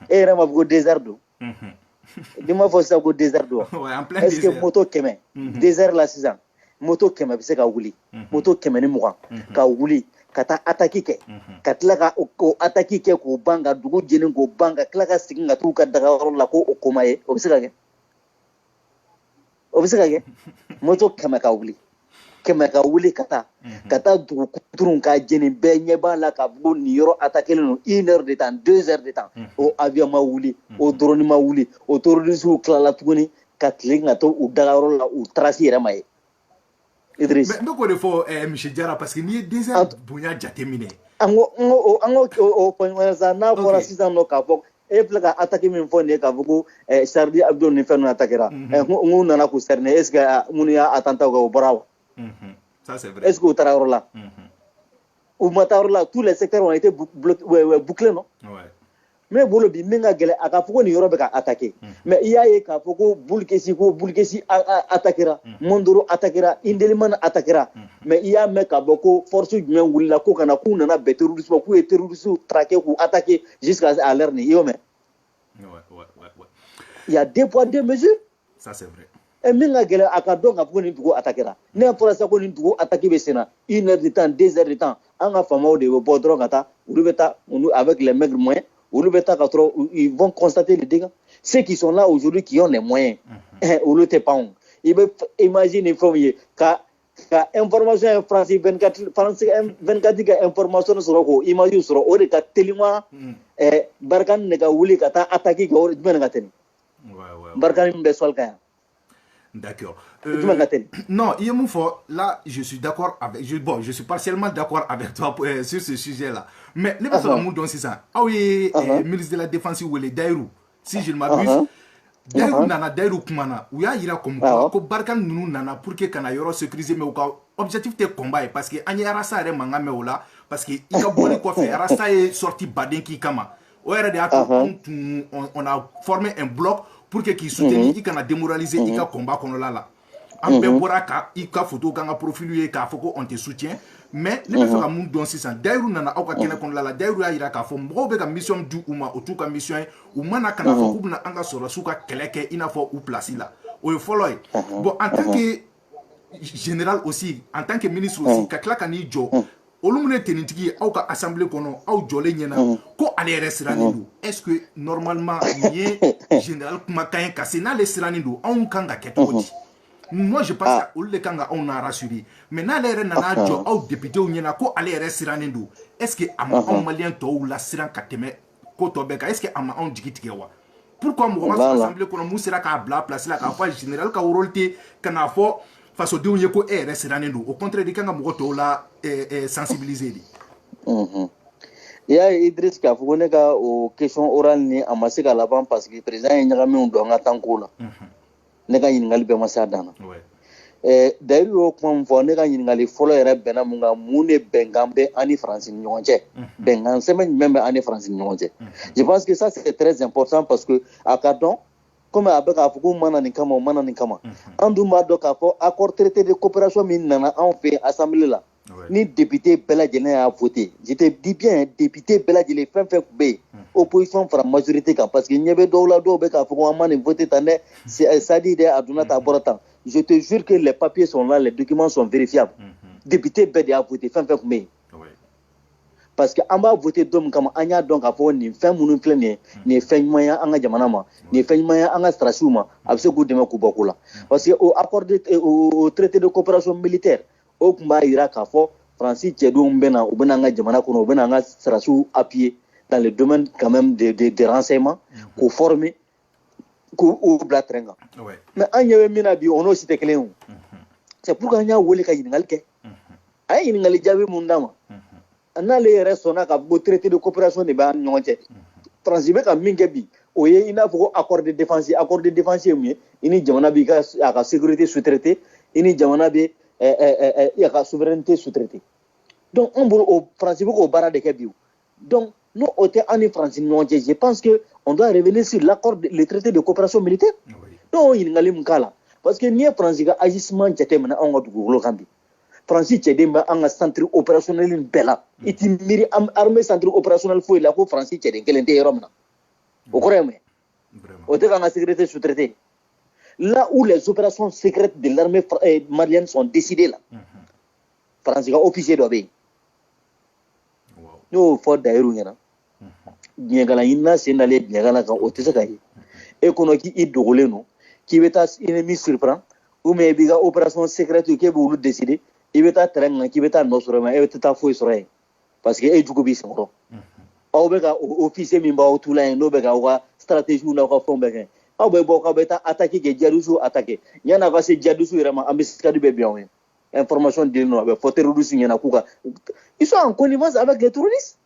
e yɛrɛ ma fɔ ko désert don ni ma fɔ sisan ko désert don est-ce que moto 100 désert la sisan moto 100 bɛ se ka wuli moto 120 ka wuli ka taa attaque kɛ ka tila ka o attaque kɛ k'o ban ka dugu jeni k'o ban ka tila ka segin ka t'u ka dagayɔrɔ la ko o koma ye o bɛ se ka kɛ o bɛ se ka kɛ moto 100 ka wuli ka wuli ka taa dugu kuturun ka jeni bɛɛ ɲɛ b'a la ka fɔ nin yɔrɔ attaqué len don 1 heure de temps 2 heures de temps o avion ma wuli o drone ma wuli o terroristes tilala tuguni ka tilen ka to u dagayɔrɔ la u trace yɛrɛ ma ye Idriss mais ne ko de fɔ monsieur Diarra parce que n'i ye désert bonya jateminɛ an ko point sa n'a fɔra sisan nɔ k'a fɔ e filɛ ka attaque min fɔ nin ye k'a fɔ ko Charlie Hebdo ni fɛn ninnu attaquera n nana k'u cerner est-ce que minnu y'a attentat kɛ o bɔra wa ça c'est vrai est-ce que au tarawro là au mataro là tous les secteurs ont été bouclés non mais bolo bi minga gele aka foko ni yorobe ka attaquer mais iya ye ka foko bulkesi attaquera mondoro attaquera indeliman attaquera mais iya me ka boko force jumɛn wulila ko kana ku nana be terrorisme ku e terroristes traquer ku attaquer jusqu'à l'heure ni yo mais il y a deux poids deux mesures ça c'est vrai et minga gele aka donc ka foko ni dugo attaquera ne pour ça ko ni dugo attaquer be sena 1 heure de temps 2 heures de temps anga famaw de bo dron kata urubeta avec les maigres moyens ils vont constater les dégâts. Ceux qui sont là aujourd'hui, qui ont les moyens, ils peuvent imaginer qu'à information français 24 information sur le imagine sur le cas tellement Barkan nega wuli kata attaquer Barkan mbeswalka. D'accord. Non, là, je suis d'accord avec. Je suis partiellement d'accord avec toi sur ce sujet-là. Mais les personnes qui c'est ça. Ah oui, ministre de la Défense ou les Dairou, si je ne m'abuse, Dairou nana Dairou kumana. Ou ya ira comme quoi, que Barkan nous nana pour que kana yoro sécuriser mais au cas objectif de combat parce que anya arasa are manga me ola parce que il a bolé quoi faire arasa est sorti badin qui kama. On a formé un bloc pour que qui soutienne il kana démoraliser il ka combat qu'on là. En bora ka i ka photo kanga profilu ka foko on te soutient mais ne be ka mun don sisan Dairou nana au ka kena kon la Dairou ya ira ka fo mbo be ka mission du uma o tout ka mission ou mana kana fo kubna anga soro suka keleke ina fo ou place là o follow bon en tant que général aussi en tant que ministre aussi ka kla kani jo olumune tenitigi au ka assemblée kono au jolé nyena ko ale restaurant do est-ce que normalement ni général kuma kan ka sena le restaurant do on kanga ketodi. Moi je pense que le kanga on a rassuré mais na les nana jo au député ou nyena ko ale restaurant est-ce que am malien to ou la siran kateme ko to beka est-ce que am on digitike wa pourquoi mo va assemblée ko mo sera ka bla place la ka fa général ka rôleté kana fo face au dieu ko restaurant au contraire de kanga mo to la sensibiliser Il y a Idriss qui a fait une question orale ni a massé à l'avant parce que le président est jamais un don à tant qu'on a. Nega yingali be masa dana. D'ailleurs au point fo nega yingali folo era bena munga mune bengambe ani France ni ñonje. Bengan semaine même ani France ni ñonje. Je pense que ça c'est très important parce que akadon comme avec afugu mana ni kama andu ma do ka fo accord traité de coopération min nana en fait assemblée là. Ni député Bella Djene a voté. Je te dis bien, député Bella Djene fait B. Opposition fera majorité parce qu'il n'y avait d'où beka faut voter tane ça dit de aduna ta boratan. Je te jure que les papiers sont là, les documents sont vérifiables. Député Bella a voté fait B. Parce que on va voter d'homme comme anya donc a fo ni fin munu plein ni fin moyen anga jamana ma ni fin moyen anga strasuma abse goudema kubakula. Parce que au accord au traité de coopération militaire au kumba ira ka fo Francis Tchedou mbena ou bena nga jamana kono bena nga serasu appuyé dans le domaine quand même des renseignements pour former ou blatrenga mais anya mina bi ono cité clé c'est pourquoi anya woli ka yingal ke ay yingal jabe mundama ana le restona ka bo traité de coopération de ba nyonche Francis be ka minge bi oye ina fo accord de défense mi ini jamana bi ka sécurité sous-traité ini jamana bi il y a la souveraineté sous-traitée. Donc, on va au principe au barrage de Kébiou. Donc, nous, au en France, je pense qu'on doit revenir sur l'accord, le traité de coopération militaire. Non, il n'y a pas de parce que ni France a agissement qui était maintenant en Goulogambi. France, c'est un centre opérationnel bella. Il y a une armée centre opérationnel fouille la France, c'est un quel intérêt. Vous croyez? Au en la sécurité sous-traitée. Là où les opérations secrètes de l'armée malienne sont décidées là. France est officier d'obéir. Nous, il faut d'ailleurs, Niagala Ina, c'est d'aller Niagala quand au Tessakaï. Et qu'on a qui est drôle, non, qui veut être ennemi surprend, ou mais biga opération secrète qui est voulu décider, il veut être terrain, qui veut être nos sur il veut être fouille sur elle. Parce que est du coup, c'est mort. Au béga, officier Mimba, au Toulin, no béga, ou stratégie ou n'a pas fond béga. Au béga, au béga, attaquer, que Djadoussou attaquer. Il y en a pas ces Djadoussou, il y a un ambassadeur du bébé. Information de nous, avec faut terroriser, il y en a quoi. Ils sont en connivence avec les terroristes.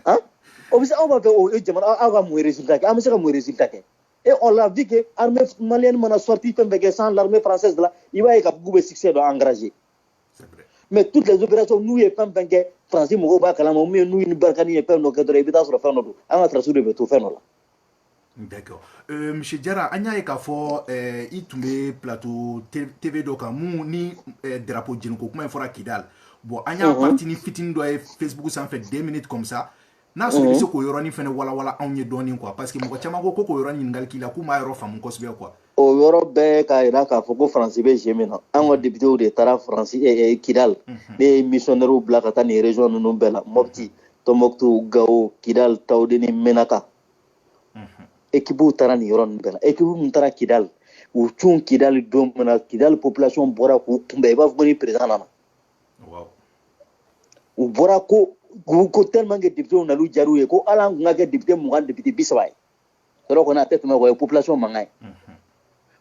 Hein? On va faire résultat. Et on l'a vu que l'armée malienne m'a sorti sans l'armée française là, il va y avoir beaucoup de succès engagé. Mais toutes les opérations, nous, les femmes français, nous, nous, Barkani, et Père, nous, nous, sur faire nos deux. D'accord. Monsieur Diarra, anya e ka fo itumbe plateau TV do ka mu ni drapeau djinko kuma fora Kidal. Bon, anya parti ni fitin do Facebook ça en fait 2 minutes comme ça. Na so biso ko yoroni fene wala on ye doni quoi parce que mo chama ko yoroni ngal kila kuma yoro fam ko sbe quoi. O yoro be ka ira ka fo ko français be jemena. An député de Tara français Kidal. Les missionnaires blakata ni région no bela Mopti, Tomoktu, Gao, Kidal, Taudeni, Menaka. Équipe tarani yoron bela équipe mutara Kidal ou tun Kidal domana Kidal population bora ko tumbe ba voni président na wow ou bora ko tellement que député on a lu jaru e ko ala ngake député mo député bisaway sero ko na tête ma ko population mangay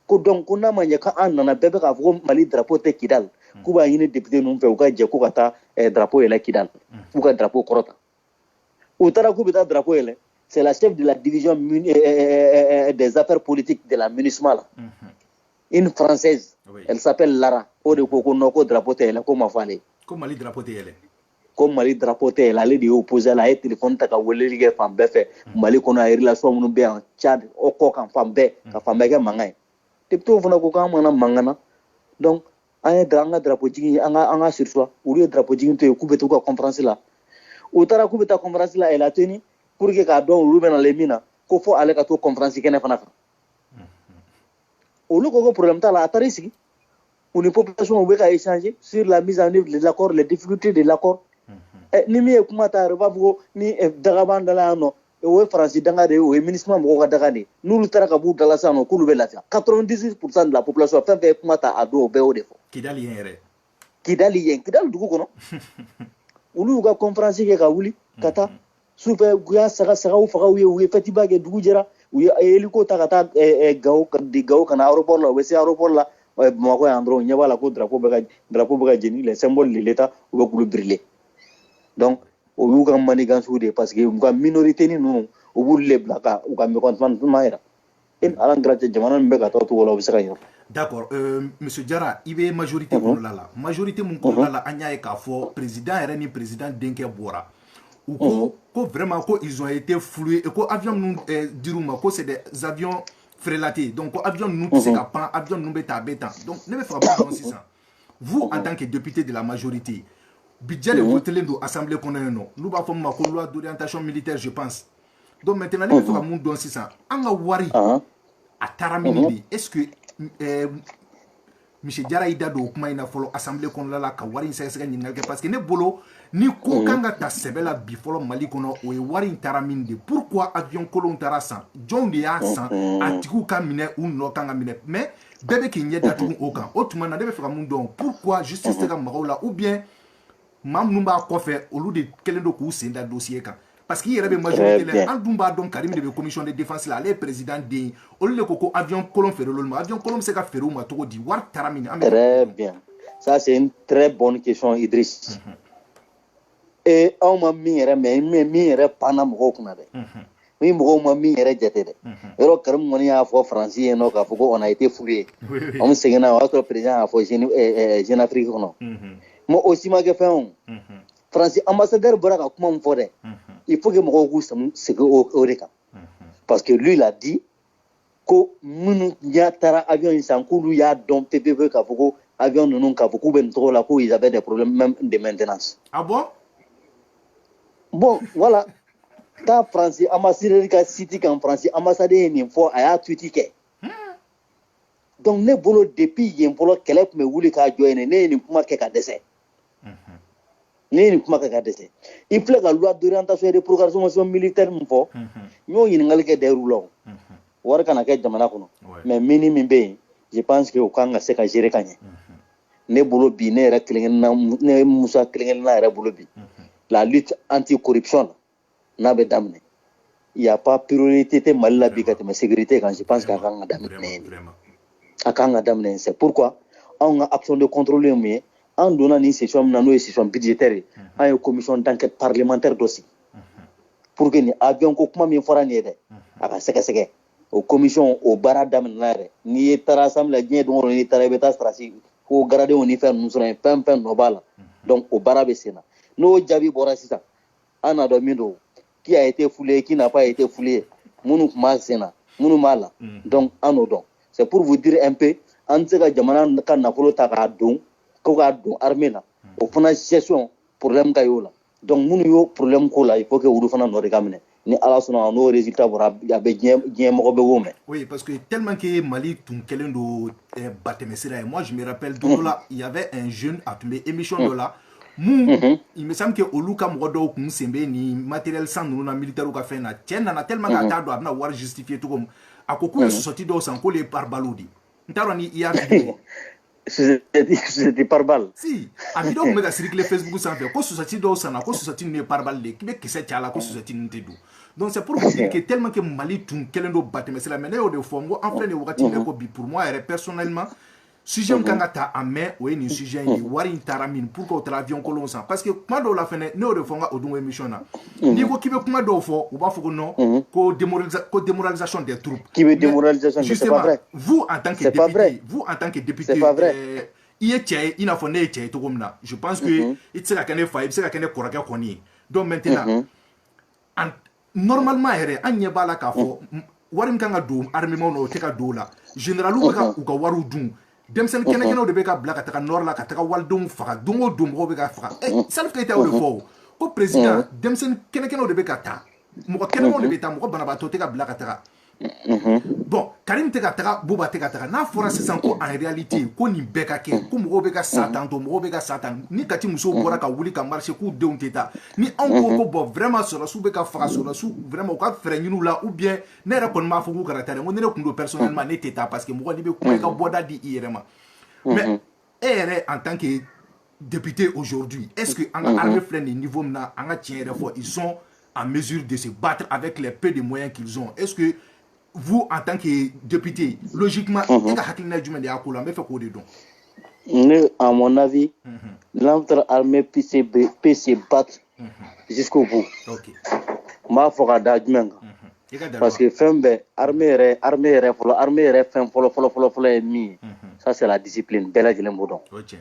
ko donc ko na manya ka an na bebe ka fo mali drapeau te Kidal ko ba yini député non fe ko je ko kata drapeau ela Kidal ko ka drapeau korota ou tara ko bita drapeau ele. C'est la chef de la division des affaires politiques de la MINUSMA. Une Française. Oui. Elle s'appelle Lara. Comme Mali drapoté elle. Comme Mali drapoté elle. Elle est opposée à la téléphone. Elle a dit femme belle. Mali qu'on a relation nous bien Tchad. Oko kan femme belle. Ka femme belle mangay. Depuis on a ko mangana. Donc un drapeau jigi anga sur soi. Ou le drapeau jigi to couper to conférence là. Ou tara couper ta conférence là elle a tenu. Pour que quand on roule dans les mines, qu'il faut aller à toute conférence qui n'est pas là. Au lieu que problème là, à Tarissi, où les populations ont échangé sur la mise en œuvre de l'accord, les difficultés de l'accord. Ni mieux comment tu arrives ni Dagaban de la no, ou France Dangade, ou ministre Moga Dagane, nous le Tarakabou de la Sano, Koulouvelata. 98% de la population fait comment tu as dos au béo défaut. Kidalien, Kidal du coup, non? Ou nous, conférence qui est à Ouli, Kata. Super guya saga ou faga ou fetiba ke dugu jera ou eliko takata gao kana aéroport la wese aéroport la mako andro nyaba la ko drapeau bega jeni les symboles de l'état ou ko brûler donc o y'u ka manigansiw de parce que u ka minorité ni ninnu u b'olu le bila ka u ka mécontentement yira ala n kɛra cɛ jamana min bɛ ka taa cogo la u bɛ se ka yira. D'accord, monsieur Diarra i bɛ majorité kɔnɔla la majorité mun kɔnɔla la an y'a ye k'a fɔ président yɛrɛ ni président denkɛ bɔra u ko vraiment ko ils ont été floués et ko avion ninnu dir'u ma ko c'est des avions frélatés donc ko avion ninnu tɛ se ka pan avion ninnu bɛ ta a bɛ tan donc ne bɛ fɛ ka mun dɔn sisan vous en tant que député de la majorité budget de votelen don assemblée kɔnɔ yen nɔ n'u b'a fɔ min ma ko loi d'orientation militaire je pense donc maintenant ne bɛ fɛ ka mun dɔn sisan an ka wari a taara min de est-ce que monsieur Diarra y'i da don o kuma in na fɔlɔ assemblée kɔnɔna la ka wari in sɛgɛsɛgɛ ɲininkali kɛ parce que ne bolo ni ko kan ka ta sɛbɛ la bi fɔlɔ Mali kɔnɔ o ye wari in taara min de pourquoi avion kolonw taara san jɔnw de y'a san a tigiw ka minɛ u nɔ kan ka minɛ mais bɛɛ bɛ k'i ɲɛ datugu o kan o tuma na ne bɛ fɛ ka mun dɔn pourquoi justice tɛ ka maga o la ou bien maa minnu b'a kɔfɛ olu de kɛlen don k'u sen da dossier kan parce que i yɛrɛ bɛ majorité la an dun b'a dɔn Karim de bɛ commission de défense la ale ye président den ye olu de ko avion kolon feere olu ma avion kolon bɛ se ka feere u ma cogo di wari taara min an bɛ. Très bien, ça c'est une très bonne question Idriss. Et aw ma min yɛrɛ mɛ min yɛrɛ panna mɔgɔw kunna dɛ ni mɔgɔw ma min yɛrɛ jate dɛ yɔrɔ Karim kɔni y'a fɔ Faransi ye nɔ k'a fɔ ko on a été fouillé anw seginna o y'a sɔrɔ président y'a fɔ Jeune Afrique kɔnɔ mais o si ma kɛ fɛn o Faransi ambassadeur bɔra ka kuma min fɔ dɛ il faut que mɔgɔw k'u segin o de kan parce que lui il a dit ko minnu y'a taara avion in san k'olu y'a dɔn pepepe k'a fɔ ko avion ninnu k'a fɔ k'u bɛ nin tɔgɔ la ko ils avaient des problèmes même de maintenance. Ah bon? Bon voilà ka Faransi ambassadeur ka site kan Faransi ambassadeur ye nin fɔ a y'a tweet kɛ donc ne bolo depuis yen fɔlɔ kɛlɛ tun bɛ wuli k'a jɔ yen ne ye nin kuma kɛ ka dɛsɛ ne ye nin kuma kɛ ka dɛsɛ i filɛ ka loi d'orientation et de programmation militaire min fɔ n y'o ɲininkali kɛ d'ailleurs la o wari kana kɛ jamana kɔnɔ mais mini min bɛ yen je pense que o kan ka se ka gérer ka ɲɛ ne bolo bi ne yɛrɛ kelen-kelenna ne Musa kelen-kelenna yɛrɛ bolo bi la lutte anti-corruption n'a bɛ daminɛ il y a pas priorité tɛ Mali la bi ka tɛmɛ sécurité kan je pense que a kan ka daminɛ a kan ka daminɛ c'est pourquoi anw ka action de contrôle ye mun ye an donna nin session min na n'o ye session budgétaire ye an ye commission d'enquête parlementaire dɔ sigi pour que nin avion ko kuma min fɔra nin ye dɛ a ka sɛgɛsɛgɛ o commission o baara daminɛna yɛrɛ n'i ye taara assemblée la diɲɛ don o don n'i taara i bɛ taa sarasi ko garadenw ni fɛn ninnu sɔrɔ yen fɛn fɛn nɔ b'a la donc o baara bɛ sen na n'o jaabi bɔra sisan an n'a dɔn min don qui a été foulé qui n'a pas été foulé minnu tun b'a sen na minnu b'a la donc an n'o dɔn c'est pour vous dire un peu an tɛ se ka jamana ka nafolo ta k'a don ko k'a don armée la o fana gestion problème ka y'o la donc minnu y'o problème k'o la il faut que olu fana nɔ de ka minɛ ni ala sɔnna n'o résultat bɔra a bɛ diɲɛ mɔgɔ bɛ wo mɛn. Oui parce que tellement que Mali tun kɛlen don batɛmɛsira ye moi je me rappelle don dɔ la il y avait un jeune a tun bɛ émission dɔ la mun il me semble que olu ka mɔgɔ dɔw kun sen bɛ ni matériel san ninnu na militaire ka fɛn na cɛ nana tellement que a t'a dɔn a bɛna wari justifier cogo min a ko k'u ye sosɔti dɔw san k'olu ye pare-balles de n t'a dɔn ni i y'a fili. C'était par balle. Si, a vidéo kun bɛ ka circuler Facebook sanfɛ ko sosɔti dɔw sanna ko sosɔti ninnu ye pare-balles de k'i bɛ kisɛ cɛ a la ko sosɔti ninnu tɛ don donc c'est pour vous dire que tellement que Mali tun kɛlen don batɛmɛsira mais ne y'o de fɔ n ko an filɛ nin wagati min na ko bi pour moi yɛrɛ personnellement sujet min kan ka ta a mɛn o ye nin sujet in ye wari in taara min pour que o taara avion kolon san parce que kuma dɔw la fɛnɛ ne y'o de fɔ n ka o don émission na n'i ko k'i bɛ kuma dɔw fɔ u b'a fɔ ko non ko démoralisation des troupes. K'i bɛ démoralisation c'est pas vrai. Vous en tant que député vous en tant que député i ye cɛ ye i n'a fɔ ne ye cɛ ye cogo min na je pense que i tɛ se ka kɛ ne fa ye i bɛ se ka kɛ ne kɔrɔkɛ kɔni ye donc maintenant normalement yɛrɛ an ɲɛ b'a la k'a fɔ wari min kan ka don armement na o tɛ ka don o la généraliw bɛ ka u ka wariw dun denmisɛnnin kɛnɛkɛnɛw de bɛ ka bila ka taga nord la ka taga walidenw faga don o don mɔgɔw bɛ ka faga Salif Keita y'o de fɔ o ko président denmisɛnnin kɛnɛkɛnɛw de bɛ ka taa mɔgɔ kɛnɛmaw de bɛ taa mɔgɔ banabaatɔ tɛ ka bila ka taga bon Karim tɛ ka taga Buba tɛ ka taga n'a fɔra sisan ko en réalité ko nin bɛɛ ka kɛ ko mɔgɔw bɛ ka sa tan to mɔgɔw bɛ ka sa tan ni Kati musow bɔra ka wuli ka marcher k'u denw tɛ taa ni anw ko ko bon vraiment sɔrɔsiw bɛ ka faga sɔrɔsiw vraiment u ka fɛɛrɛ ɲini u la ou bien ne yɛrɛ kɔni b'a fɔ k'u kana taa dɛ n ko ni ne tun don personnellement ne tɛ taa parce que mɔgɔ n'i bɛ kuma i ka bɔda di i yɛrɛ ma mais e yɛrɛ en tant que député aujourd'hui est-ce que an ka armée filɛ nin niveau min na an ka tiɲɛ yɛrɛ fɔ ils sont en mesure de se battre avec les peu de moyens qu'ils ont est-ce que vous en tant que député logiquement i ka hakilina jumɛn de y'a ko la n bɛ fɛ k'o de dɔn. Ne à mon avis notre armée peut se battre jusqu'au bout. OK. Ma foka da jmenga. Parce que fembe armée folo est mi. Ça c'est la discipline bela jelen bodon. OK.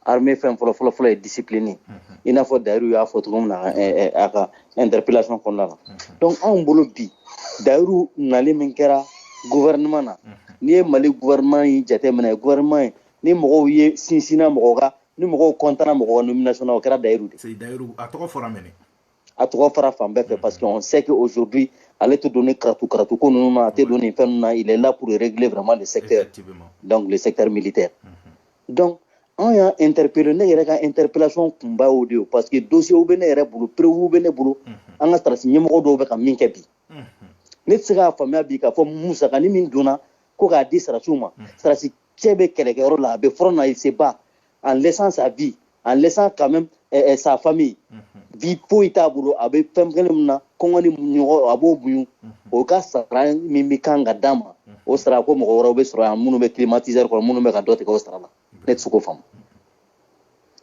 Armée folo est disciplinée. Il n'a faut d'ailleurs ya faut comme na aka interpellation qu'on a. Donc on bolo bi d'ailleurs nali minkera gouvernement na. Ni mali gouvernement yi jate mena gouvernement ni mogo ye sinsina mogo ga ni mogo kontana mogo nomination na okera d'ailleurs. C'est d'ailleurs à trop fort amener. À trop fara fambe parce qu'on sait qu'aujourd'hui allait te donner kratou ko nous a te donner il est là pour régler vraiment le secteur. Donc le secteur militaire. Donc on a interpellé interpellation kumba audio parce que dossier ou bene re bulu preuve bene bulu on a tracé nyemo do be ka minke bi. Net sera famia bi ka fo musa ka ni min dona ko ga di sara suma sara si chebe keleke ro la be frona il se bat en laissant sa vie en laissant quand même sa famille. Vie poita bulu abe femkelemna kongoni nyogo abo buyu o ka sara mimi kanga dama o sara ko mo woro be sura munu be climatiser ko munu be ka dote ko sara la net suko fam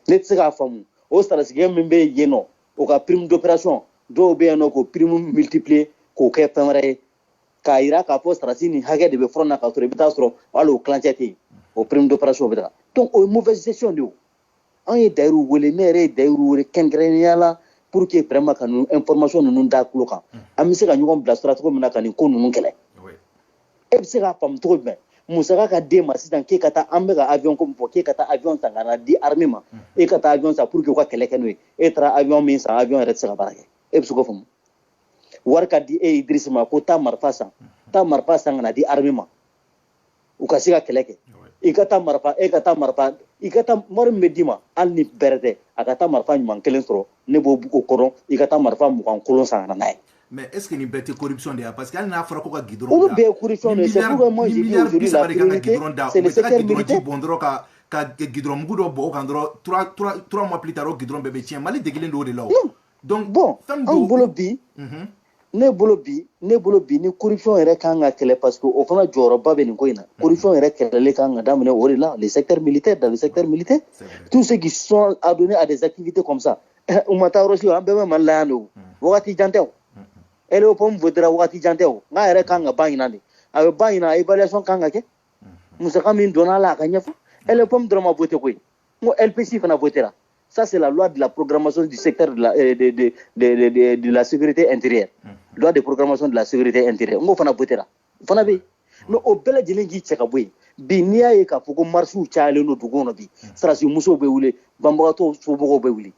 net sika fam o sara sigem mimbe yeno o ka prime d'opération do be no ko prime multiplier ko ke famare ka ira ka po sara sini hage de be frona ka tore bita soro walo clanchete o prime d'opération bita donc o mauvaise gestion de on est d'ailleurs wole nere d'ailleurs wole kengreniala pour que vraiment que nous information nous da kuloka amisi ka nyugo blastra to mena kan ko nunu kele e bi se ka pam to be musaka ka de masita ke kata ambe ka avion ko po ke kata avion tangana di armée ma e kata avion sa pour que ko kele kenwe e tra avion min sa avion ret se ka barake e bi su ko fam war ka di e Idriss ma ko ta marfa ngana di armée ma u ka siga kele ke e kata marfa i kata mar medima al ni berde akata marfa nyman kelen soro ne bo bu koron i kata marfa mu kan kolon sangana nay. Mais est-ce que ni bête corruption de parce qu'il n'a pas quoi guidron ou be corruption c'est pourquoi moi j'ai dit aujourd'hui la priorité c'est le secteur militaire bondro ka guidron mugo bo kan dro 3 mois plus tard guidron bébé tient mali degelen do de là donc bon en bolobi ne bolobi ni corruption est kanga kele parce que au fond joro babe ni ko ina corruption est kele kanga damne ori là le secteur militaire dans le secteur militaire tous ceux qui sont adonnés à des activités comme ça umata rosi ambe malano wakati janteo ele opom vodra wakati janteo nga ere kanga bayina ni abe bayina évaluation kanga ke musaka min dona la kanya fo ele opom drama voter ko ngo LPC fana votera. Ça, c'est la loi de la programmation du secteur de la sécurité intérieure. Loi de programmation de la sécurité intérieure. On va voter là. Fana be. No obela jilengi cheka boy. Bi niya e ka fuko marsu chaale no dugono bi. Strasi muso be wule, bambato sobogo be wuli.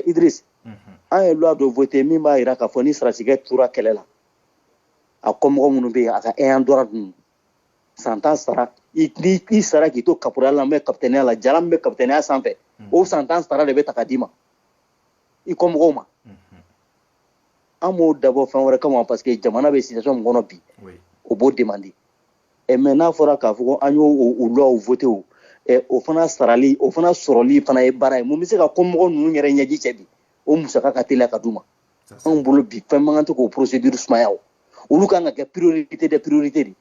Idriss. An loi de voter mi ma ira ka foni strasi ga tura kelela. A komo munu be aka e andora dun. Santa sara i sara ki to caporal la me capitaine la jalam be capitaine sanfé. O sentence tara de be takadima I comme Roma amo d'abord fin wara comment parce que jamana be situation ngono bi o bo demander et maintenant fora ka fuko anyo o loi o voter o et o fana sarali o fana soroli fana e bara mo mi se ka comme ngono nu nyere nyaji chebi o musaka ka tela kaduma on bolo bi fa manganto ko procédure smayaw o lu kanga ke priorité des priorités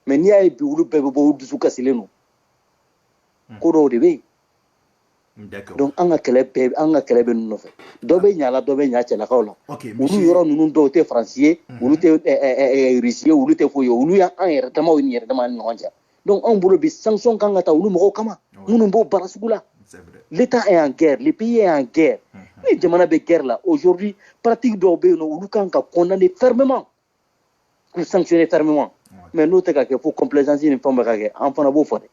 mais ni ay bi ulu bebe bo dusu kasileno ko do de be. D'accord. Donc anga kele be no fe do be nyala do be nya chela kawla OK monsieur yoro nunu do te français ulu te russier ulu te foyo ulu ya an yere tama woni yere tama ngonja donc on bolo bi sanction kanga ta ulu mo kama munu bo barasugula c'est vrai l'état est en guerre le pays est en guerre ni jamana be guerre là aujourd'hui pratique do be no ulu kanga condamner fermement pour sanctionner fermement mais nous te ka ke pour complaisance ni famba ka ke enfant bo fode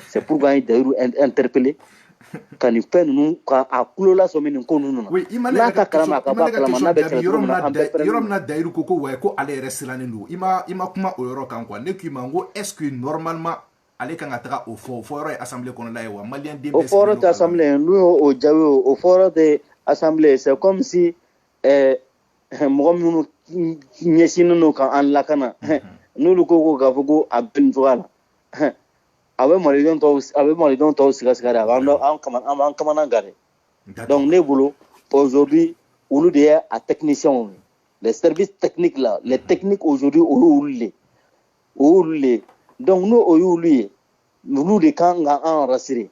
c'est pourquoi il d'ailleurs interpeller kan pen nu ka akulola so min ko nunu oui na ka kalama ka ba kalama na be yorom na dairu koko wa ko ale restaurant ndo ima kuma o yoro kan quoi ne ki mango est-ce que normalement ale kan ataka au foro assemblée kono la wa malien dembe au foro de assemblée nous au jawe au foro de assemblée c'est comme si mo munu nyesinu no kan an lakana nous lu koko ga fugo abin voilà abe molidon to siga an kamana gare donc ne bolo aujourd'hui ulu de a technicien les services techniques là les techniques aujourd'hui ulu donc nous ulu de kan ga en rassuré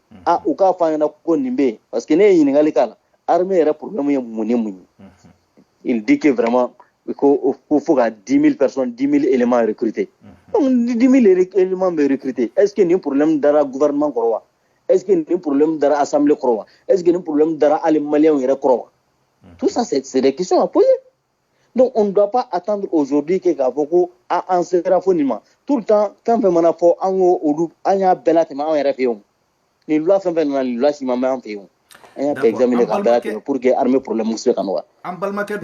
u ka fa na ko nimbe parce que ne yin ngali kala armée est problème est mouni. Il dit que vraiment il faut 10 000 personnes, 10 000 éléments recrutés. Donc 10 000 éléments recrutés. Est-ce qu'il y a un problème dans le gouvernement croix? Est-ce qu'il y a un problème dans l'Assemblée croix? Est-ce qu'il y a un problème dans les Maliens croix? Tout ça, c'est des questions à poser. Donc on ne doit pas attendre aujourd'hui que Gavoko a un séraphoniment. Tout le temps, quand on a fait un ou un belatema en RFIO, il doit faire un loi si maman en fait. On a examiné pour que l'armée pour le monsieur Kanoa. En Balmaké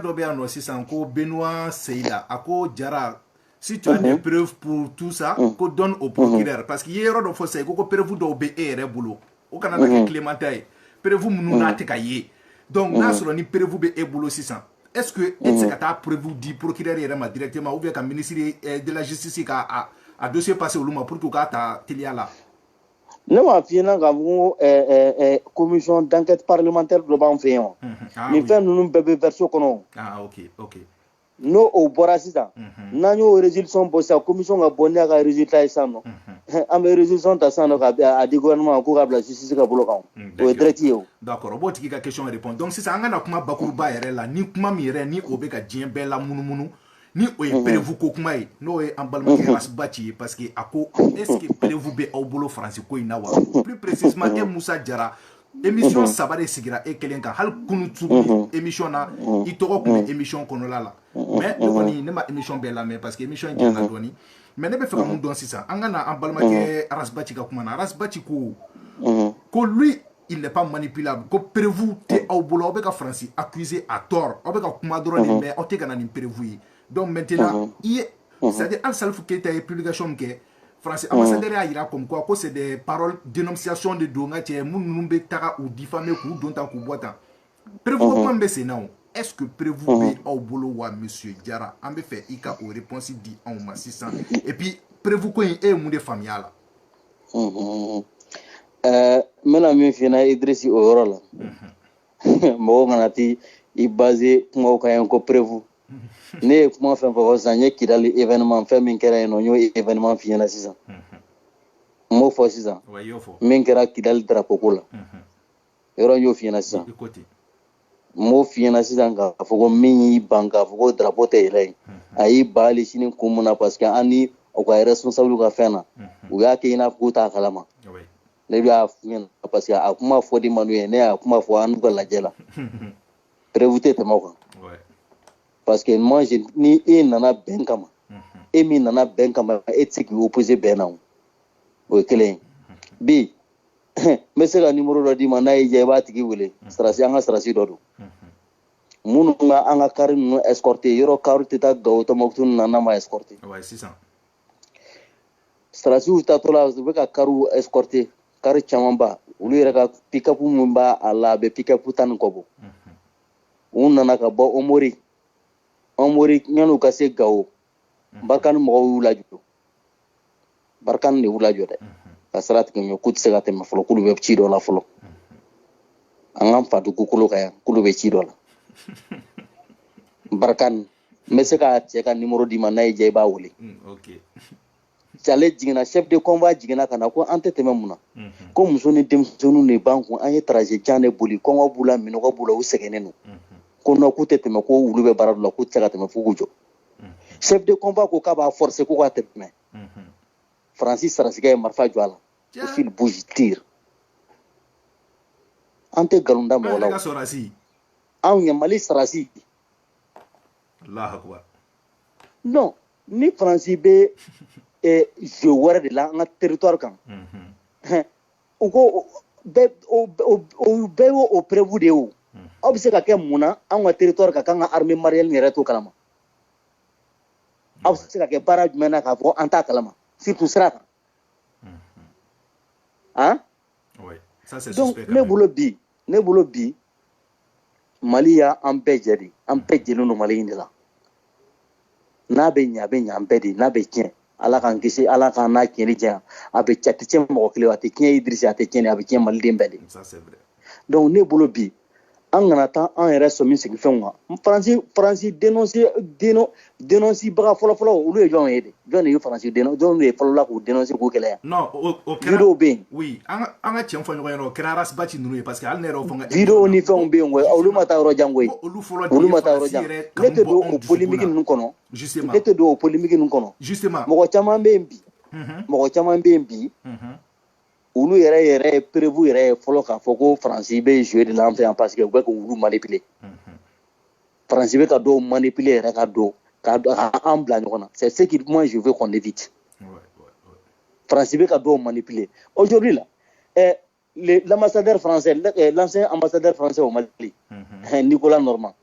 Dobiano, si c'est encore Benoît Seila, Ako Djara. Si tu as des preuves pour tout ça, qu'on donne au procureur. Parce qu'il y a des fois, qu'on peut vous donner et boulot. Au Canada, Clémentin, preuve nous n'a pas caillé. Donc, là, sur le preuve et boulot 600. Est-ce que est-ce que tu as prévu du procureur directement ou bien qu'un ministre de la justice a dossier passé au Luma pour que tu aies là? Nous avons une commission d'enquête parlementaire de Banféon. Nous faisons une version. Ah, ok. Nous, au Borasita, nous avons une résolution pour la commission a bonné à résultat. Nous avons une résolution à des gouvernements qui ont la justice. D'accord, bon, tu as une question à répondre. Donc, si ça a un Bakuruba, ni Kuma Mire, ni Obeka Djembela Mounou, ni Oeperevu Kokumae, no en Balmaké Rasbati, parce que est-ce que Perevu be au boulot français Koinawa? Plus précisément, et Moussa Djara, émission Sabare Sigira et Kelenka, Hal Kunutu, émission na, Itoro émission Konolala. Mais le n'est pas émission Bella, mais parce que émission est en Doni. Mais ne peut faire un don si ça. En Balmaké Rasbati Kakumana, Rasbati Kou, que lui, il n'est pas manipulable. Que Perevu te au boulot, Obeka français, accusé à tort, Obeka Kumadron, mais Oteganan Perevu. Donc maintenant, c'est-à-dire Al-Salfou qui était publication que français ambassadeur a ira comme quoi que c'est des paroles dénonciation de donga tie munumbe taka ou diffamer ou donta ku boita. Prévu point c'est non. Est-ce que prévu au boulot wa monsieur Diara en fait ika au réponse dit en ma 600 et puis prévu quoi est mu de famille là. Mena mi fina Idrissi Orola. Mo ganati i basé mo kayan ko prévu. Ne kuma fɛn fɔ sisan n ye Kidali événement fɛn min kɛra yen nɔ n y'o événement f'i ɲɛna sisan n m'o fɔ sisan min kɛra Kidali drapeau ko la yɔrɔ n y'o f'i ɲɛna sisan n m'o f'i ɲɛna sisan k'a fɔ ko min y'i ban k'a fɔ ko drapeau tɛ yɛlɛ yen a y'i ban hali sini kun mun na parce que an ni o ka responsable ka fɛn na u y'a kɛ i n'a fɔ k'u t'a kalama ne y'a f'i ɲɛna parce que a kuma fɔ di Manu ye ne y'a kuma fɔ an n'u ka lajɛ la prévu tɛ tɛmɛ o kan. Parce que moi, ni e nana ben kama, e mi nana ben kama, e tse ki opposé ben na o kelen. Bi, me se ka numéro do di ma na ye ba tigi wele, strasi anga strasi do. Munu nga anga kari no escorter, yoro karu tita go to moktu nana ma escorter. Ouais, c'est ça. Strasi uta to la be ka karu escorter, kari chamamba, ulu yere ka pick-up mumba ala be pick-up tan ko bo. Nana ka bo omori. Omori ñanu ka se gawo barkan mo wula jo barkan ni wula jo de kasrat ke ñokut se ga tem folo kulu be ci do la folo angam fatu kulu kaya kulu be ci do la barkan me se ka che ka numéro di manay je ba wuli OK chale jigina chef de combat jigina kana ko ante teme muna ko musoni dem sonu ne banku anye trajet jane boli ko ngobula mino ko bula usegenenu kono kute teme ko wulu be baradu la ko tsaka teme fugujo chef de combat ko ka ba forcer ko ka teme Francis Sarasiga marfa jwala il fil bouge tire ante galunda mo la Sarasi an ya mali Sarasi Allah akbar non ni Francis be je wara de la na territoire kan o ko be o prévu de o aw bɛ se ka kɛ mun na an ka territoire ka kan ka armée malienne yɛrɛ to kalama aw bɛ se ka kɛ baara jumɛn na k'a fɔ an t'a kalama surtout sira kan hein donc ne bolo bi Mali ya an bɛɛ jɛ de an bɛɛ jɛlen don Mali in de la n'a bɛ ɲɛ a bɛ ɲɛ an bɛɛ de n'a bɛ tiɲɛ Ala k'an kisi Ala k'an n'a tiɲɛli diya a bɛ a tɛ tiɲɛ mɔgɔ kelen a tɛ tiɲɛ Idrissa a tɛ tiɲɛ a bɛ tiɲɛ maliden bɛɛ de donc ne bolo bi an kana taa an yɛrɛ sɔmi sigifɛnw kan faransi dénoncer baga fɔlɔfɔlɔ olu ye jɔn ye de jɔn de ye faransi jɔn de ye fɔlɔla k'u dénoncer k'o kɛlɛ yan non o kɛra vidéo bɛ yen oui an ka tiɲɛ fɔ ɲɔgɔn ɲɛna o kɛra rasbaci ninnu ye parce que hali ne yɛrɛ fɔ vidéo ni fɛnw bɛ yen koyi olu ma taa yɔrɔ jan koyi olu ma taa yɔrɔ jan ne tɛ don o polémique ninnu kɔnɔ justement ne tɛ don o polémique ninnu kɔnɔ justement mɔgɔ caman bɛ yen bi olu yɛrɛ ye prévu yɛrɛ ye fɔlɔ k'a fɔ ko faransi bɛ jouer de l'an fɛ yan parce que u bɛ k'olu manipuler faransi bɛ ka dɔw manipuler yɛrɛ ka an bila ɲɔgɔn na c'est ce que moi je veux qu'on évite faransi bɛ ka dɔw manipuler aujourd'hui là l'ambassadeur français l'ancien ambassadeur français au Mali Nicolas Normand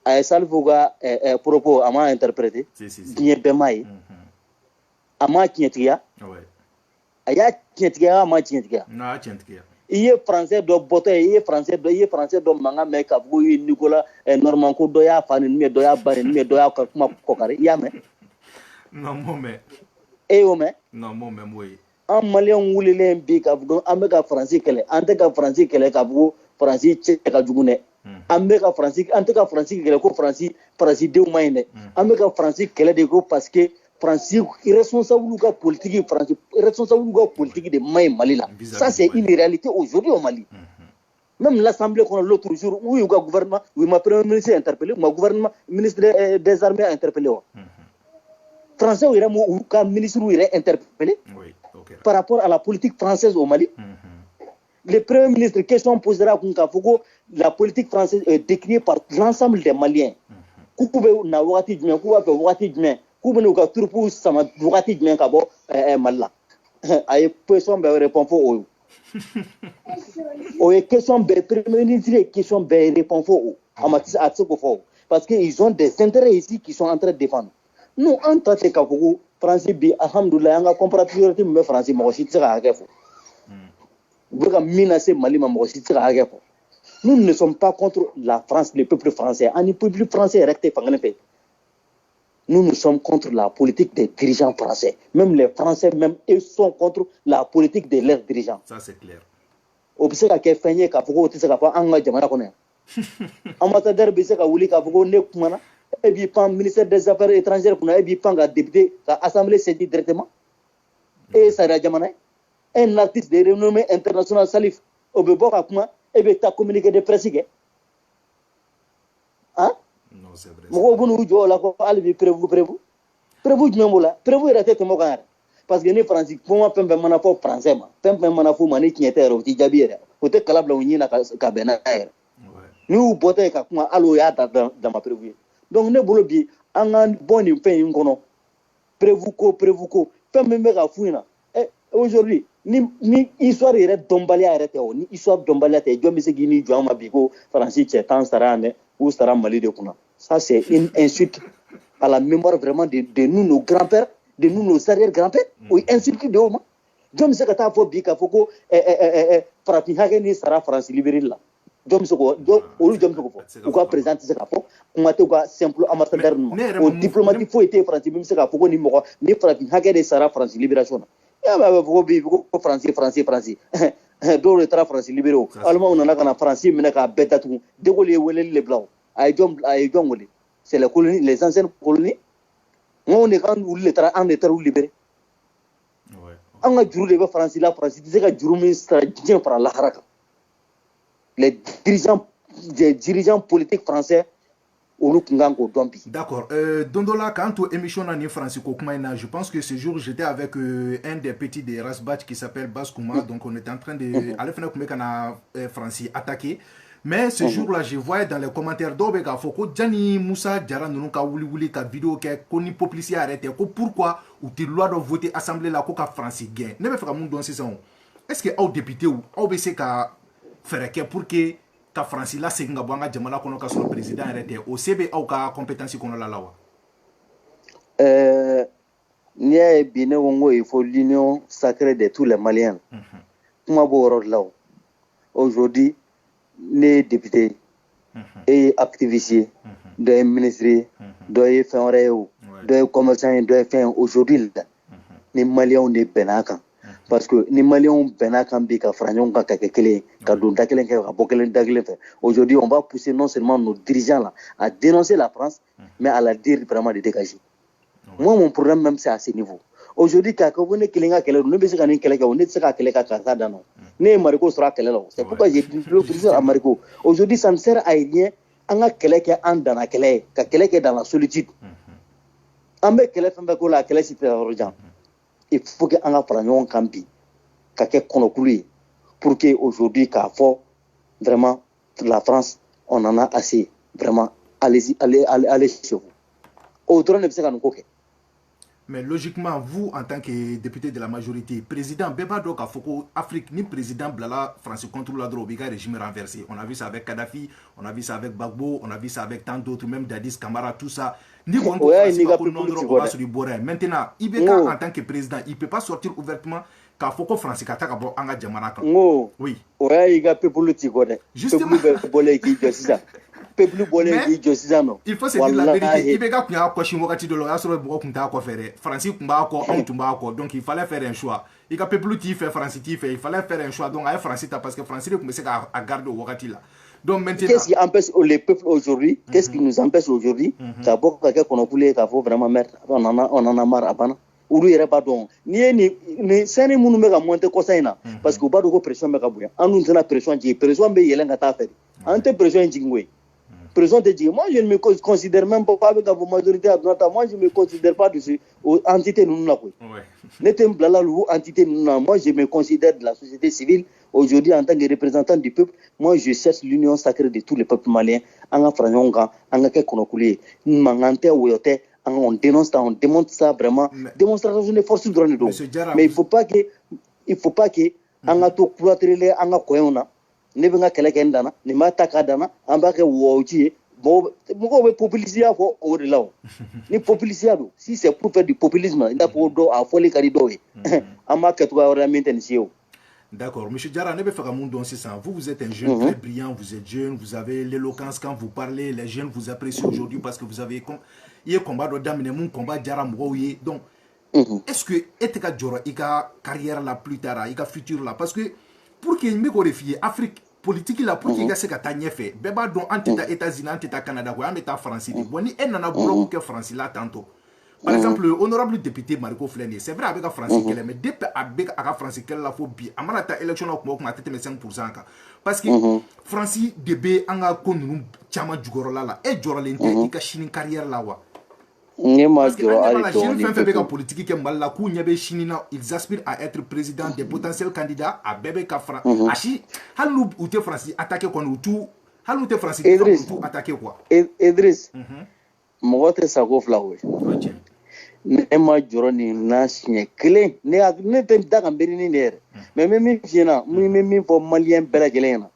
a ye Salifou ka propos a m'a interprété diɲɛ bɛɛ m'a ye a m'a tiɲɛtigiya a y'a tiɲɛtigiya a ma tiɲɛtigiya i ye français dɔ bɔtɔ ye i ye français dɔ mankan mɛn k'a fɔ ko Nicolas Normand ko dɔ y'a fa ni min ye dɔ y'a ba ni min ye dɔ y'a ka kuma kɔkari i y'a mɛn non m'o mɛn e y'o mɛn non m'o mɛn m'o ye an maliyɛnw wulilen bi k'a fɔ ko an bɛ ka faransi kɛlɛ an tɛ ka faransi kɛlɛ k'a fɔ ko faransi cɛ ka jugu dɛ an tɛ ka faransi kɛlɛ ko faransi denw ma ɲi dɛ an bɛ ka faransi kɛlɛ de ko parce que faransi responsable ka politique de ma ɲi Mali la ça c'est une réalité aujourd'hui au Mali même l'Assemblée kɔnɔ l'autre jour où y'u ka gouvernement où ma premier ministre interpellé ma gouvernement ministre des armées interpellé wa français yɛrɛ m'u ka ministre yɛrɛ interpellé par rapport à la politique française au Mali. Le Premier ministre, question posera k'a fɔ ko la politique française est décriée par l'ensemble des Maliens. K'u bɛ na wagati jumɛn, k'u b'a fɛ wagati jumɛn, k'u bɛ n'u ka troupe sama wagati jumɛn ka bɔ Mali la. A ye question bɛɛ répond fɔ o ye. O ye question bɛɛ Premier ministre ye question bɛɛ répond fɔ o. A tɛ se k'o fɔ o. Parce que ils ont des intérêts ici qui sont en train de défendre. Nous, en tant que k'a fɔ ko France bi alhamdoulilah an ka compatriote min bɛ France mɔgɔ si tɛ se ka hakɛ fɔ. U bɛ ka min lase Mali ma mɔgɔ si tɛ se ka hakɛ fɔ. Nous ne sommes pas contre la France, le peuple français. Ani peuple français yɛrɛ tɛ fankelen fɛ. Nous sommes contre la politique des dirigeants français. Même les Français, même eux sont contre la politique de leurs dirigeants. Ça c'est clair. O bɛ se ka kɛ fɛn ye k'a fɔ ko o tɛ se ka fɔ an ka jamana kɔnɔ yan. Ambassadeur bɛ se ka wuli k'a fɔ ko ne kumana. Et puis, pan ministère des Affaires étrangères, et puis, pan député, l'Assemblée saisit directement. Et ça a jamais. Un artiste de renommée internationale, Salif, au Bébor, et puis, tu as communiqué de presse. Hein? Non, c'est vrai. Moi, vous nous là, prévu, il a été mort. Parce que les Français, pour moi, peu de français, peu de mani qui était au Tijabir, au Técalabla, on y a Kabena. Nous, Boté, Aloya, dans ma prévue. Donc ne bolo bi an ka bɔ nin fɛn in kɔnɔ prévu ko fɛn min bɛ ka f'u ɲɛna aujourd'hui ni histoire yɛrɛ dɔnbaliya yɛrɛ tɛ o ni histoire dɔnbaliya tɛ jɔn bɛ se k'i ni jɔ an ma bi ko faransi cɛ tan sara yan dɛ k'u sara Mali de kunna ça c'est une insulte à la mémoire vraiment de nous nos grands-pères de nous nos arrière-grands-pères o ye insulte de o ma jɔn bɛ se ka taa fɔ bi k'a fɔ ko farafin hakɛ ni sara faransi libéré la jɔn bɛ se k'o olu jɔn bɛ se k'o fɔ u ka président tɛ se k'a fɔ kuma tɛ u ka simple ambassadeur ninnu o diplomate foyi tɛ faransi min bɛ se k'a fɔ ko ni farafin hakɛ de sara faransi libération na i y'a mɛn a bɛ fɔ ko bi ko faransi dɔw de taara faransi libéré o alimaw nana ka na faransi minɛ k'a bɛɛ datugu de Gaulle ye weleli de bila o a ye jɔn wele c'est les colonies les anciennes colonies anw de kan olu de taara olu libéré an ka juru de bɛ faransi la faransi tɛ se ka juru min sara diɲɛ fara lahara kan les dirigeants politiques français D'accord. Dondola, quant aux émissions en France, je pense que ce jour, j'étais avec un des petits de Rasbach qui s'appelle Baskouma. Donc, on était en train de aller faire France attaquer. Mais ce jour-là, je voyais dans les commentaires d'Obega Foko, Gianni Moussa, Djara Nunuka Wuli, ka vidéo qui est connue, publicité arrêtée. Pourquoi ou tu dois voter Assemblée la Coca France gagne? Ne me fera mon don, c'est ça. Est-ce que au député ou au BC ka faire pour que ka France la segin ga banga jamana kono ka so président arrêté au CB au ka compétence kono la lawa ni ay bine wongo il faut l'union sacrée de tous les Maliens kuma bo là aujourd'hui les députés et activistes de ministres de fenreo de commerçants de fin aujourd'hui les Maliens on est benaka parce que ni Maliens bena kan bi ka fara ɲɔgɔn kan ka kɛ kelen ka don da kelen kɛ ka bɔ kelen da kelen fɛ. Aujourd'hui on va pousser non seulement nos dirigeants là à dénoncer la France mais à la dire vraiment de dégager. Moi mon problème même c'est à ce niveau. Aujourd'hui ka ko ne kelen ka kɛlɛ ne bɛ se ka nin kɛlɛ kɛ o ne tɛ se ka kɛlɛ ka karisa dan non. Ne ye Mariko sɔrɔ a kɛlɛ la. C'est pourquoi j'ai dit le président à Mariko. Aujourd'hui ça ne sert à rien an ka kɛlɛ kɛ an danna kɛlɛ ye ka kɛlɛ kɛ dans la solitude. An bɛ kɛlɛ fɛn fɛn ko la kɛlɛ si tɛ yɔrɔ jan. Il faut que an ka fara ɲɔgɔn kan bi ka kɛ kɔnɔkulu ye pour que aujourd'hui k'a fɔ vraiment la France on en a assez vraiment allez chez vous. O dɔrɔn de bɛ se ka nin ko kɛ. Mais logiquement, vous, en tant que député de la majorité, président, Beba Doka Foko, Afrique, ni président Blala, France contrôle la drogue, il régime renversé. On a vu ça avec Kadhafi, on a vu ça avec Gbagbo, on a vu ça avec tant d'autres, même Dadis, Camara, tout ça. Ni on va sur le boré. Maintenant, Ibeka, en tant que président, il ne peut pas sortir ouvertement car Foko France Kataka bon anga Jamanaka. Oui. Ouais, il y a peu politique. Justement. Il faut se dire la vérité. Il y a quoi chez moi de France, donc il fallait faire un choix. Il y a peu plus fait France, il fallait faire un choix. Donc à France parce que France commençait à garder au Wakati là. Donc maintenant, qu'est-ce qui empêche les peuples aujourd'hui? Qu'est-ce qui nous empêche aujourd'hui? D'abord qu'on a voulu vraiment mettre, on en a marre à Bana. Uru yɛrɛ b'a dɔn ni sɛni minnu bɛ ka monter kɔsa in na parce que u b'a dɔn ko pression bɛ ka bonya an dun tɛna pression jigin pression bɛ yɛlɛn ka taa fɛ an tɛ pression in jigin koyi pression tɛ jigin moi je ne me considère même pas avec la majorité à droite moi je ne me considère pas de ce entité ninnu na koyi ne tɛ n bilala olu entité ninnu na moi je me considère de la société civile aujourd'hui en tant que représentant du peuple moi je cherche l'union sacrée de tous les peuples maliens an ka fara ɲɔgɔn kan an ka kɛ kɔnɔkulu ye mankan tɛ woyɔ tɛ. On dénonce ça, on démontre ça vraiment. Démonstration de force durant le dos. Mais il faut pas que on a tout cloîtré, on a quoi on a. Ne venga quelqu'un d'ana, ne m'a pas d'ana, on va que wouachi. Bon, pourquoi populisme à fond au delà. Ni populisme si c'est pour faire du populisme, il a pour do à folie caridoé. On m'a que toi maintenant. D'accord. Monsieur Diarra, vous êtes un jeune très brillant, vous êtes jeune, vous avez l'éloquence quand vous parlez, les jeunes vous apprécient aujourd'hui parce que vous avez combat de combat Diarra Mouaouye. Donc, est-ce que Eteka Diora, il a carrière là plus tard, il a futur là? Parce que pour qu'il me qualifie, Afrique politique là, pour qu'il y ait ce qu'il fait, Beba donc, en États-Unis, en Canada, en État français, bon, il y a un bloc que France là tantôt. Par exemple, l'honorable député Mariko Flené, c'est vrai avec la France mais depuis avec la France qu'elle a phobie, à mon élection au Mok, 5%. Parce que France DB en a connu Chama Djugorola là, et Djoralente, il a chini carrière là. Parce que la jeune femme fait politique qui est mal la cour, ils aspirent à être président des potentiels candidats à Bébé Kafra. Achi, Halou ou te France attaqué qu'on ou tout, Halou te France attaqué quoi? Idriss, moi te sago flawe. Ne ma jɔrɔ nin na siɲɛ kelen ne tɛ da ka nbɛri ni ne yɛrɛ mais n bɛ min f'i ɲɛna n bɛ min fɔ maliyɛn bɛɛ lajɛlen ɲɛna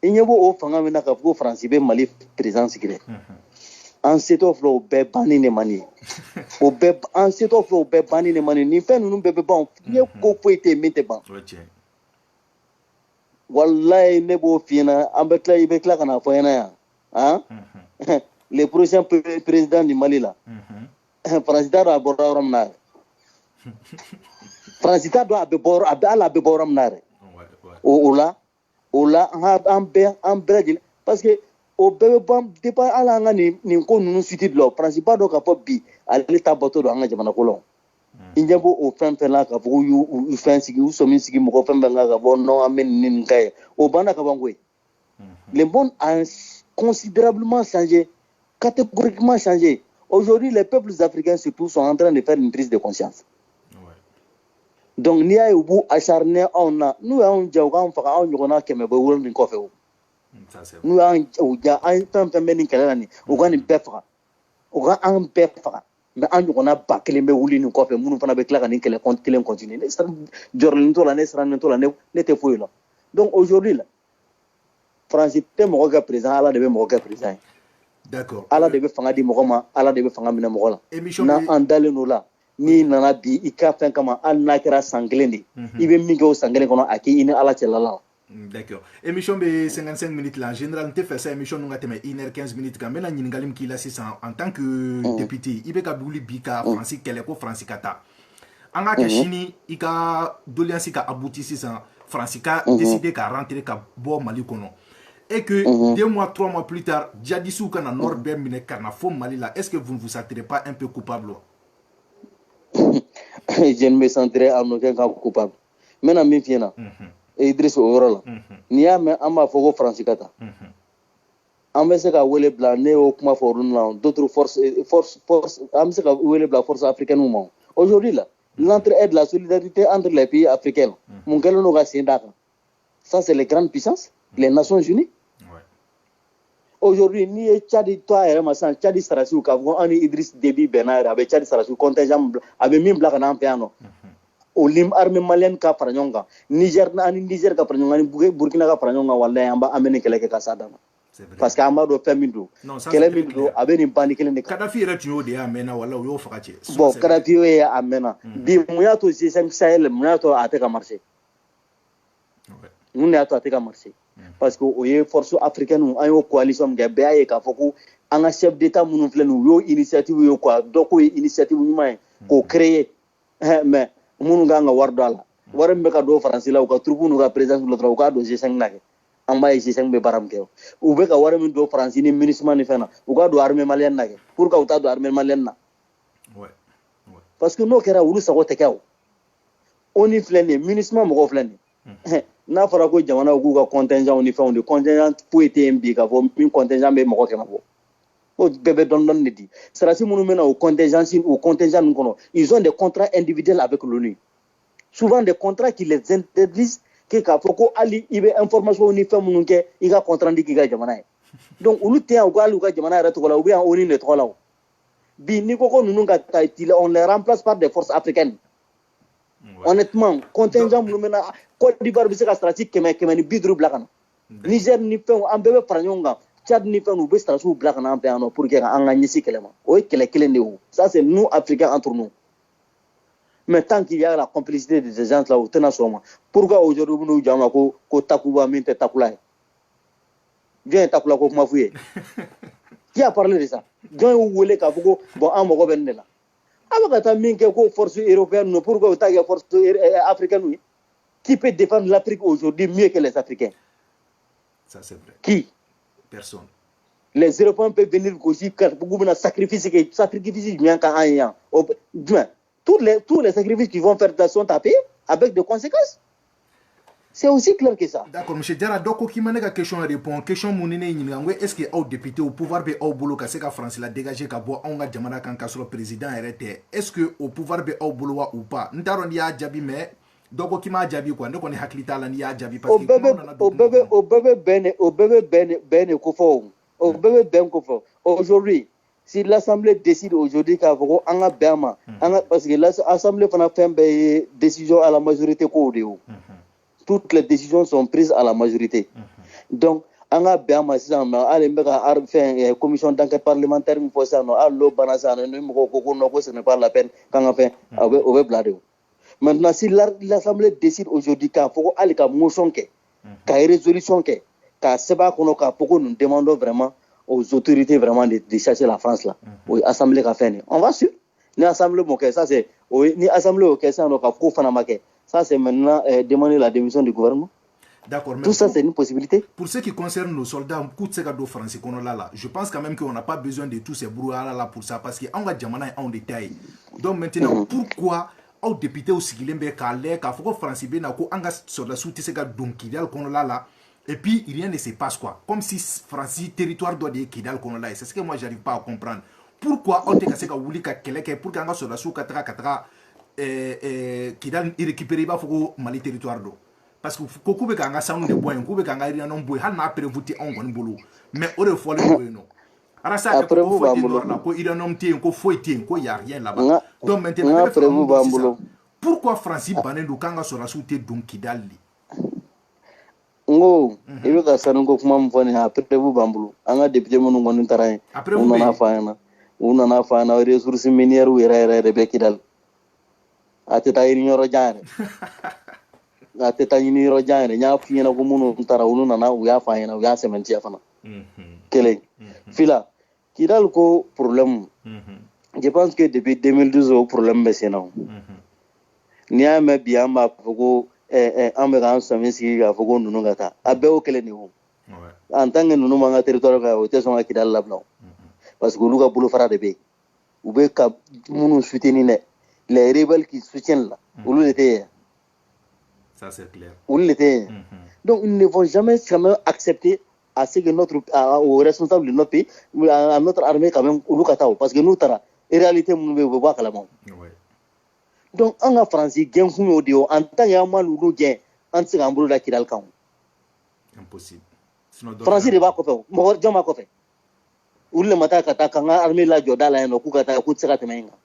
i ɲɛ b'o o fanga min na k'a fɔ ko faransi bɛ mali président sigi dɛ an setɔ filɛ o bɛɛ banni de man ye o bɛɛ an setɔ filɛ o bɛɛ banni de man ye nin fɛn ninnu bɛɛ bɛ ban diɲɛ ko foyi tɛ yen min tɛ ban walayi ne b'o f'i ɲɛna an bɛ tila i bɛ tila ka na fɔ ɲɛna yan han le prochain président du Mali là France t'a dɔn a bɔra yɔrɔ min na yɛrɛ France t'a dɔn a bɛ bɔ hali a bɛ bɔ yɔrɔ min na yɛrɛ o la an bɛɛ lajɛlen parce que o bɛɛ bɛ ban depuis hali an ka nin ko ninnu suite la France b'a dɔn k'a fɔ bi ale ta bɔtɔ don an ka jamana ko la i ɲɛ b'o o fɛn fɛn la k'a fɔ ko y'u fɛn sigi u sɔmi sigi mɔgɔ fɛn fɛn kan k'a fɔ non an bɛ nin k'a ye o banna ka ban koyi le monde a considérablement changé catégoriquement changé. Aujourd'hui, les peuples africains surtout sont en train de faire une prise de conscience. Donc, nous avons acharné, nous avons dit qu'on faisait un journal qui me voulait une café. Nous avons dit qu'on faisait une café. Nous avons dit qu'on faisait un café. Mais on a pas que les mecs nous café. Nous avons fait la canne que les continuent. Donc, aujourd'hui, France est mon président, Allah devait mon président. D'accord. Ala de be fanga di mɔgɔ ma, Ala de be fanga minɛ mɔgɔ la. Na an dalen o la, n'i nana bi i ka fɛn kama hali n'a kɛra san kelen de, i bɛ min kɛ o san kelen kɔnɔ a k'i ni Ala cɛla la. D'accord. Émission be 55 minutes là. En général, on te fait ça émission nous a teme 1h15 minutes quand même la nyingalim ki la 600 en tant que député, i be ka buli bi ka France kele ko France kata. an ka kɛ sini i ka doléance ka abouti sisan France ka décider ka rentrer ka bɔ Mali kɔnɔ et que 2 mois 3 mois plus tard djihadistes ka na nord bɛɛ minɛ ka na fo Mali la, est-ce que vous ne vous sentirez pas un peu coupable? Je ne me sentirai en aucun cas coupable. Maintenant min fiyɛ na Idriss o yɔrɔ la n'i y'a mɛn an b'a fɔ ko France ka taa an bɛ se ka wele bila ne y'o kuma fɔ olu la d'autres forces an bɛ se ka wele bila force africaines ma aujourd'hui là l'entraide la solidarité entre les pays africains mun kɛlen don ka sen d'a kan ça c'est les grandes puissances les Nations Unies. Aujourd'hui n'i ye Tchad to a yɛrɛ ma sisan Tchad sarasiw k'a fɔ an ni Idriss Déby bɛnna yɛrɛ a bɛ Tchad sarasiw contingent a bɛ min bila ka na an fɛ yan nɔ o lim armée malienne ka fara ɲɔgɔn kan Niger ani Niger ka fara ɲɔgɔn kan ni Burkina ka fara ɲɔgɔn kan walahi an bɛ nin kɛlɛ kɛ ka s'a dan ma parce que an b'a dɔn fɛn min don kɛlɛ min don a bɛ nin bandi kelen de kan. Kadhafi yɛrɛ tun y'o de y'a mɛnna wala o y'o faga cɛ. Bon Kadhafi y'o ye a mɛnna bi mun y'a to G5 Sahel mun y'a to a tɛ ka marcher mun de y'a to a tɛ ka marcher parce que o ye force africaine an y'o coalition kɛ bɛɛ y'a ye k'a fɔ ko an ka chef d'état minnu filɛ nin u y'o initiative ye quoi dɔ k'o ye initiative ɲuman ye k'o créer mais minnu kan ka wari don a la wari min bɛ ka don Faransi la u ka troupe n'u ka présidence la dɔrɔn u k'a don G5 na kɛ an b'a ye G5 bɛ baara min kɛ u bɛ ka wari min don Faransi ni MINUSMA ni fɛn na u k'a don armée malienne na kɛ pourquoi u t'a don armée malienne na parce que n'o kɛra olu sago tɛ kɛ o ONU filɛ nin ye MINUSMA mɔgɔw filɛ nin ye n'a fɔra ko jamanaw k'u ka contingent ni fɛnw de contingent foyi tɛ yen bi k'a fɔ min contingent bɛ mɔgɔ kɛmɛ bɔ o bɛɛ bɛ dɔɔni de di sarasi minnu bɛ na o contingent ninnu kɔnɔ ils ont des contrats individuels avec l'ONU souvent des contrats qui les interdisent k'a fɔ ko hali i bɛ information ni fɛn minnu kɛ i ka contrat di k'i ka jamana ye donc olu tɛ yan u ko hali u ka jamana yɛrɛ tɔgɔ la u bɛ yan ONU de tɔgɔ la o bi n'i ko ko ninnu ka taa on les remplace par des forces africaines honnêtement contingent minnu bɛ na Côte d'Ivoire bɛ se ka sarasi 100 ni 50 bila ka na Niger ni fɛnw an bɛɛ bɛ fara ɲɔgɔn kan Tchad ni fɛnw u bɛ sarasiw bila ka na an fɛ yan nɔ pour que an ka ɲɛsin kɛlɛ ma o ye kɛlɛ kelen de ye o ça c'est nous Africains entre nous. Mais tant qu'il y a la complicité de ces gens-là, au tena soma. Pourquoi aujourd'hui nous disons que Takuba minte Takula? Viens Takula ko kuma fouye. Qui a parlé de ça? Viens où vous voulez qu'après bon en mogo bende là. Avec ta mine que force européenne, pourquoi ta force africaine? Qui peut défendre l'Afrique aujourd'hui mieux que les Africains? Ça c'est vrai. Qui? Personne. Les Européens peuvent venir aussi pour sacrifice bien quand un tous les sacrifices qu'ils vont faire sont tapés avec des conséquences. C'est aussi clair que ça. D'accord, M. Diarra, donc, qui m'a dit question répond. Question est-ce que les députés au pouvoir au boulot, que la France l'a dégagé, le président arrêté. Est-ce que au pouvoir au boulot ou pas? Nous avons dit à Djabi, mais donc, qui m'a dit quoi? Donc, on est haklita là, ni à Djabi. Au bébé ben aujourd'hui. Si l'Assemblée décide aujourd'hui qu'à Vogo, parce que l'Assemblée fait une décision à la majorité. Toutes les décisions sont prises à la majorité. Donc, on a bien une commission d'enquête parlementaire, ce n'est pas la peine quand on fait maintenant, si l'Assemblée décide aujourd'hui qu'à Vogo, il y a une motion, qu'il y a une résolution, qu'il y a nous demandons vraiment aux autorités vraiment de chercher la France là, aux assemblées qu'a fait. On va suivre. Ni assemblée moquée, ça c'est, ni assemblée moquée, ça on a ça c'est maintenant demander la démission du gouvernement. D'accord. Tout ça c'est une possibilité. Pour ce qui concerne nos soldats, français qu'on a là, je pense quand même qu'on n'a pas besoin de tous ces brouillards là pour ça parce qu'on a jamana en détail. Donc maintenant, pourquoi aux députés au Sigilembe Kalé, qu'à Foko France Bena, qu'on a sur la soutien donc Kidal qu'on a là. Et puis, rien ne se passe quoi. Comme si Francis, territoire doit dire Kidal qu'on a. C'est ce que moi, j'arrive pas à comprendre. Pourquoi on te casse qu'à Wouli Kakeleke pour qu'on soit sur la Katra Kidal récupérer Mali territoire d'eau. Parce que Koku Bekanga Sound de Boy, Koku Bekanga Irianon Boy, Hana après voter en Boulou. Mais on refait le Boy. Arasa, il y a un homme qui il n'y a rien là-bas. Donc maintenant, pourquoi Francis Banendo Kanga sur la soute donc Kidal? Ngo ibe ka sanu ko kuma mfani après vous bambulu anga député monu ngonu taray una na fana ressources minières wi ray be kidal ateta yiri nyoro jaare ateta yini nyoro jaare nya fina ko monu tara una na ya fana ya sementi ya fana kele fila kidal ko problème je pense que depuis 2012 au problème be sena ni y'a mɛn bi an b'a fɔ ko an bɛ k'an sɔmi sigi k'a fɔ ko ninnu ka taa a bɛɛ y'o kelen de wo en tant que ninnu m'an ka territoire kan o tɛ sɔn ka Kidali labila o parce que olu ka bolofara de bɛ yen u bɛ ka minnu soutenir dɛ les rebelles qui soutiennent là olu de tɛ yen ça c'est clair olu de tɛ yen donc ils ne vont jamais accepter à ce que aux responsables de notre pays à notre armée quand même olu ka taa o parce que n'u taara réalité minnu bɛ yen u bɛ bɔ a kalama donc an ka faransi gɛn kun y'o de ye en tant que an ma olu gɛn an tɛ se k'an bolo da Kidali kan impossible faransi de b'a kɔfɛ mɔgɔ jɔn b'a kɔfɛ olu le ma taa ka taa k'an ka armée lajɔ da la yen nɔ k'u ka taa k'u tɛ se ka tɛmɛ yen kan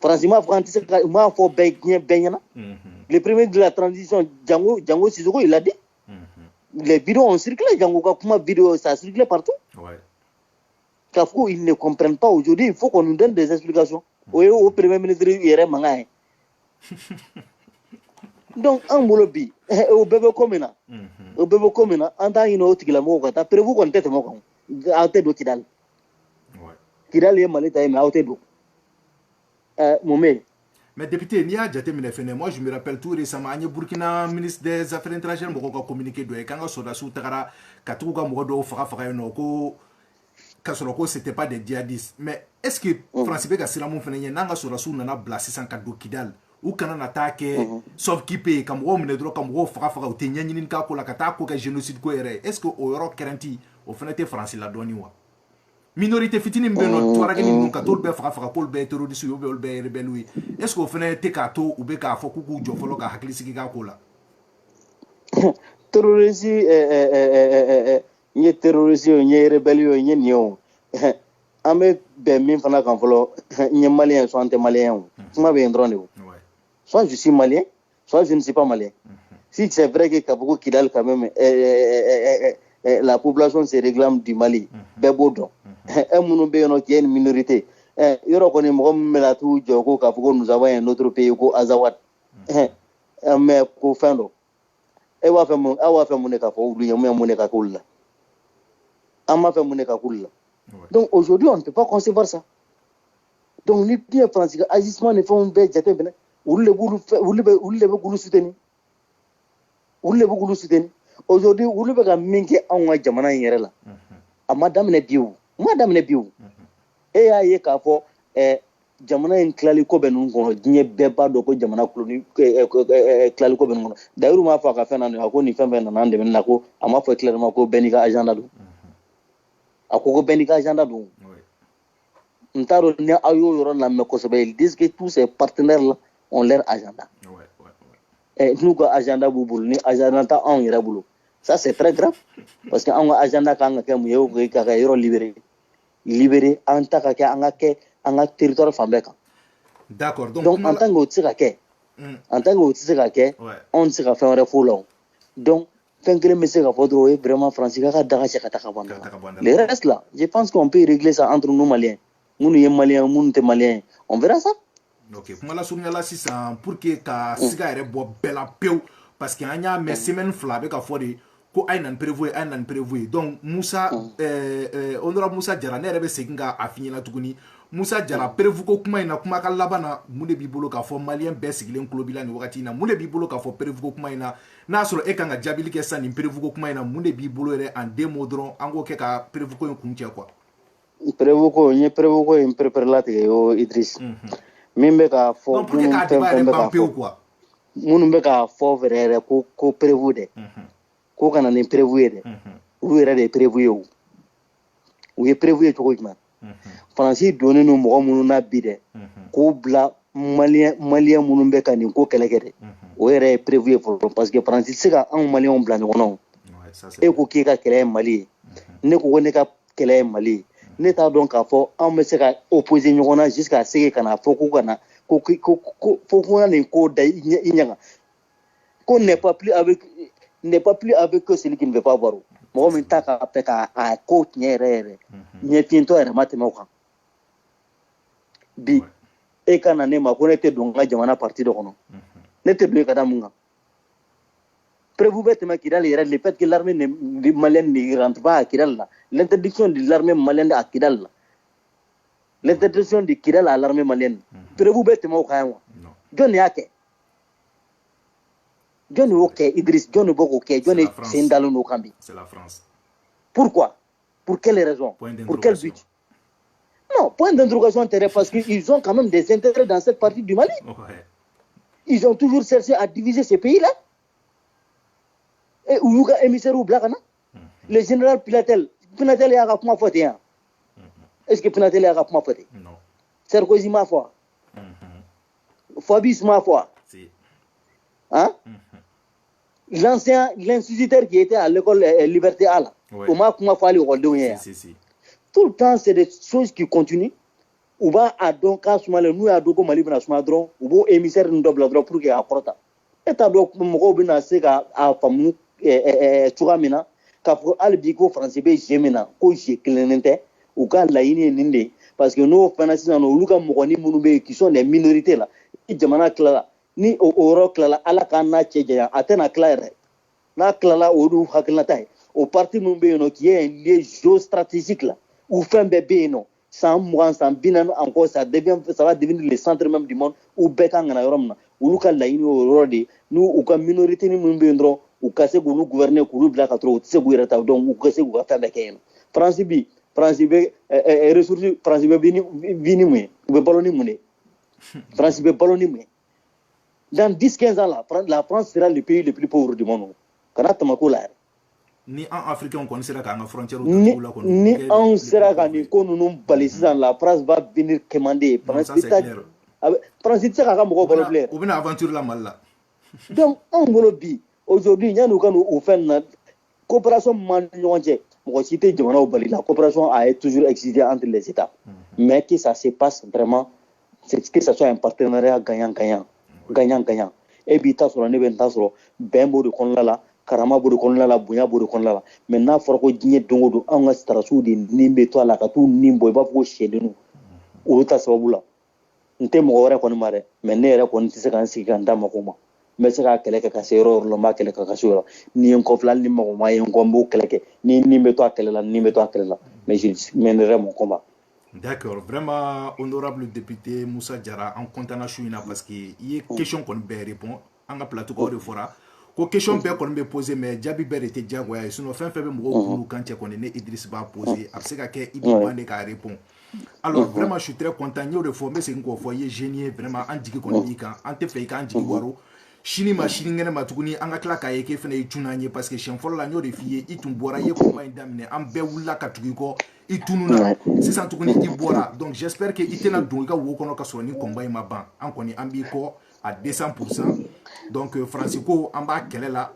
faransi m'a fɔ k'an tɛ se ka m'a fɔ bɛɛ diɲɛ bɛɛ ɲɛna le premier de la transition Jango Sissoko il a dit les vidéos ont circulé Jango ka kuma vidéo ça a circulé partout k'a fɔ ils ne comprennent pas aujourd'hui il faut qu'on nous donne des explications o ye o premier ministre yɛrɛ mankan ye donc an bolo bi o bɛɛ bɛ ko min na o bɛɛ bɛ ko min na an t'a ɲini o tigilamɔgɔw ka taa prévu kɔni tɛ tɛmɛ o kan aw tɛ don Kidali Kidali ye Mali ta ye mais aw tɛ don mun bɛ yen. Mais député, n'i y'a jateminɛ fɛnɛ, moi je me rappelle tout récemment an ye Burkina ministre des affaires étrangères mɔgɔw ka communiqué dɔ ye k'an ka soldats tagara ka tugu ka mɔgɔ dɔw faga yen nɔ ko k'a sɔrɔ ko c'était pas des djihadistes mais est-ce que France bɛ ka siran mun fɛnɛ ɲɛ n'an ka soldats nana bila sisan ka don Kidali u kana na taa kɛ sauve-qui-peut ye ka mɔgɔw minɛ dɔrɔn ka mɔgɔw faga u tɛ ɲɛɲini k'a ko la ka taa ko kɛ génocide ko yɛrɛ est-ce que o yɔrɔ kɛrɛnti o fɛnɛ tɛ France la dɔɔni wa minorité fitinin min bɛ yen nɔ tuaregini ninnu ka t'olu bɛɛ faga k'olu bɛɛ ye terroriste ye ou bien olu bɛɛ ye rebelle ye est-ce que o fɛnɛ tɛ k'a to u bɛ k'a fɔ k'u k'u jɔ fɔlɔ ka hakili sigi k'a ko la terroriste n ye terroriste ye n ye rebelle ye n ye nin ye o an bɛ bɛn min fana kan fɔlɔ n ye malien soit an tɛ malien o kuma bɛ yen dɔrɔn de o soit je suis malien soit je ne suis pas malien si c'est vrai que k'a fɔ ko Kidali quand même la population se réclame du Mali bɛɛ b'o dɔn minnu bɛ yen nɔ qui est une minorité yɔrɔ kɔni mɔgɔ min bɛna t'u jɔ ko k'a fɔ ko nous avons un autre pays ko Azawad mais ko fɛn dɔ aw b'a fɛ mun de ka fɔ olu ye mun de ka k'olu la an b'a fɛ mun de ka k'olu la donc aujourd'hui on ne peut pas concevoir ça donc ni diɲɛ faransi ka agissement ni fɛnw bɛɛ jate minɛ olu de bɛ k'olu soutenir aujourd'hui olu bɛ ka min kɛ anw ka jamana in yɛrɛ la a ma daminɛ bi o e y'a ye k'a fɔ jamana in tilali ko bɛ ninnu kɔnɔ diɲɛ bɛɛ b'a dɔn ko jamana tilali ko bɛ ninnu kɔnɔ d'ailleurs m'a fɔ a ka fɛn na a ko nin fɛn fɛn nana an dɛmɛ na ko a m'a fɔ clairement ko bɛɛ n'i ka agenda don a ko bɛɛ n'i ka agenda don n t'a dɔn ni aw y'o yɔrɔ lamɛn kosɛbɛ ils disent que tous ces partenaires là ont leur agenda n'u ka agenda b'u bolo ni agenda t'a anw yɛrɛ bolo ça c'est très grave parce que an ka agenda kan ka kɛ mun ye o ka kɛ yɔrɔ libéré an ta ka kɛ an ka territoire fan bɛɛ kan d'accord donc en tant que o tɛ se ka kɛ anw tɛ se ka fɛn wɛrɛ f'o la donc fɛn kelen bɛ se ka fɔ dɔrɔn o ye vraiment faransi ka daga cɛ ka taa ka bɔ an da le reste là je pense qu'on peut régler ça entre nous maliens minnu ye malien minnu tɛ malien on verra ça. ok kuma lasurunya la sisan pour que ka siga yɛrɛ bɔ bɛɛ la pewu parce que an y'a mɛn semaine fila a bɛ ka fɔ de ko a ye na ni prévu ye donc Musa honorable Musa Jara ne yɛrɛ bɛ segin ka a f'i ɲɛna tuguni Musa Jara prévu ko kuma in na kuma ka laban na mun de b'i bolo k'a fɔ malien bɛɛ sigilen tulo b'i la nin wagati in na mun de b'i bolo k'a fɔ prévu ko kuma in na n'a sɔrɔ e kan ka jaabili kɛ sisan nin prévu ko kuma in na mun de b'i bolo yɛrɛ en deux mots dɔrɔn an k'o kɛ ka prévu ko in kun cɛ quoi. prévu ko n ye prévu ko in préparé latigɛ o Idriss min bɛ k'a fɔ minnu bɛ k'a fɔ vrai yɛrɛ ko prévu dɛ ko kana ni prévu ye dɛ olu yɛrɛ de ye prévu ye o u ye prévu ye cogo jumɛn faransi donnen don mɔgɔ minnu na bi dɛ k'o bila malien minnu bɛ ka nin ko kɛlɛ kɛ dɛ o yɛrɛ ye prévu ye fɔlɔ parce que faransi tɛ se ka anw malien bila ɲɔgɔn na o e ko k'e ka kɛlɛ ye Mali ye ne ko ne ka kɛlɛ ye Mali ye ne t'a dɔn k'a fɔ anw bɛ se ka opposer ɲɔgɔn na jusqu'à ce que kana fɔ k'u kana ko ka nin ko da i ɲɛga ko n'est pas plus avec celui qui ne veut pas voir mɔgɔ min ta ka fɛ k'a ko tiɲɛ yɛrɛ ɲɛfiyɛntɔ yɛrɛ ma tɛmɛ o kan bi e ka na ne ma ko ne tɛ don n ka jamana parti dɔ kɔnɔ ne tɛ don e ka da mun kan prévu bɛ tɛmɛ Kidali yɛrɛ le fait que l'armée malienne ne rentre pas à Kidali la l'interdiction de l'armée malienne à Kidali la l'interdiction de Kidali à l'armée malienne Prévu bête mo kayan. John yake. John OK, Idriss, John Boko OK, John Sendalo no Kambi. C'est la France. Pourquoi? Pour quelle raison? Pour quel but? Non, point d'interrogation intérêt parce qu'ils ont quand même des intérêts dans cette partie du Mali. Ouais. Ils ont toujours cherché à diviser ces pays-là. Et où est émissaire ou Blakana? Le général Pilatel y a rapidement fait. Est-ce que Pilatel y a rapidement fait? Non. Sarkozy m'a foi. Fabius m'a foi. Si. Hein? L'ancien, l'instituteur qui était à l'école Liberté A, au moins comment faire le si. Tout le temps, c'est des choses qui continuent. Ou va à donc à Soumale, nous à Doko Mali, à Soumadron, ou beau émissaire de double droit pour qu'il y ait un prota. Et t'as donc Mokobina Sega à Famou et Touramina, Kapo Albico français, Jemina, Koji Clenente, ou quand la Ine Ninde, parce que nous, Fanassi, nous, Luka Mokoni Mounoube, qui sont des minorités là, et Jamana Clara. Ni oro klala ala kana cheja atena claire na klala odu hakilata au parti mumbe no qui est un lieu géostratégique là où fin bébé no sans moi sans binan encore ça va devenir le centre même du monde où beka ngana yoromna ulu kala ini orodi nous ou comme minorité ni mumbe ndro ou kase gulu gouverner kulu bla ka tro tse guirata donc ou kase gu fa beka principe ressources principe vini mu be baloni mu principe baloni mu. Dans 10-15 ans, la France sera le pays le plus pauvre du monde. Ni en Afrique, on connaissait la frontière. Ni en sera gagné qu'on nous balise dans la France va venir commander. Ça c'est clair. France c'est ça qu'on ou bien aventure la mal là. Donc on volobi aujourd'hui il y a nous quand nous fait une coopération mondiale. Moi cité la coopération a toujours existé entre les États. Mais que ça se passe vraiment, c'est que ça soit un partenariat gagnant-gagnant. Gagnant. Et puis, t'as sur ben de konlala, karama de konlala, bunya de konlala. Maintenant, il faut que tu dongo un strasu de nimbe toi la katu nimbo, va pour chez nous. Ou ta sabula. N'te mourir qu'on mare, mais n'est qu'on se cansi ganda makoma. Mais c'est à quelqu'un qui a ses erreurs, le mac et le cacassura. Ni un conflat, ni mon moyen, combo, ni nimbe toi qu'elle là. Mais je mènerai mon combat. D'accord, vraiment honorable député Moussa Diarra, en content chouina parce que il y a question qu'on peut répondre, on a plateau qu'on fera. Ko question qu'on peut poser mais Djabi Ber était Diagoya, sinon fin fait même gros quand tu connais Idriss va poser, après ça qu'il Ibane qui répond. Alors vraiment je suis très content, nous reformer c'est une foyer génial vraiment en dit qu'on dit quand en te fait quand dit waro. Chini machine ngene matuguni anga kla ka yeke fene itunanye parce que chien folla nyo de fille itumbora ye ko ma ndamne ambe wula katugiko itununa c'est ça tukuni ibora donc j'espère que itena donga wo kono ka soni combat ma ban ankoni ambiko à 200%. Donc Francisco amba kelela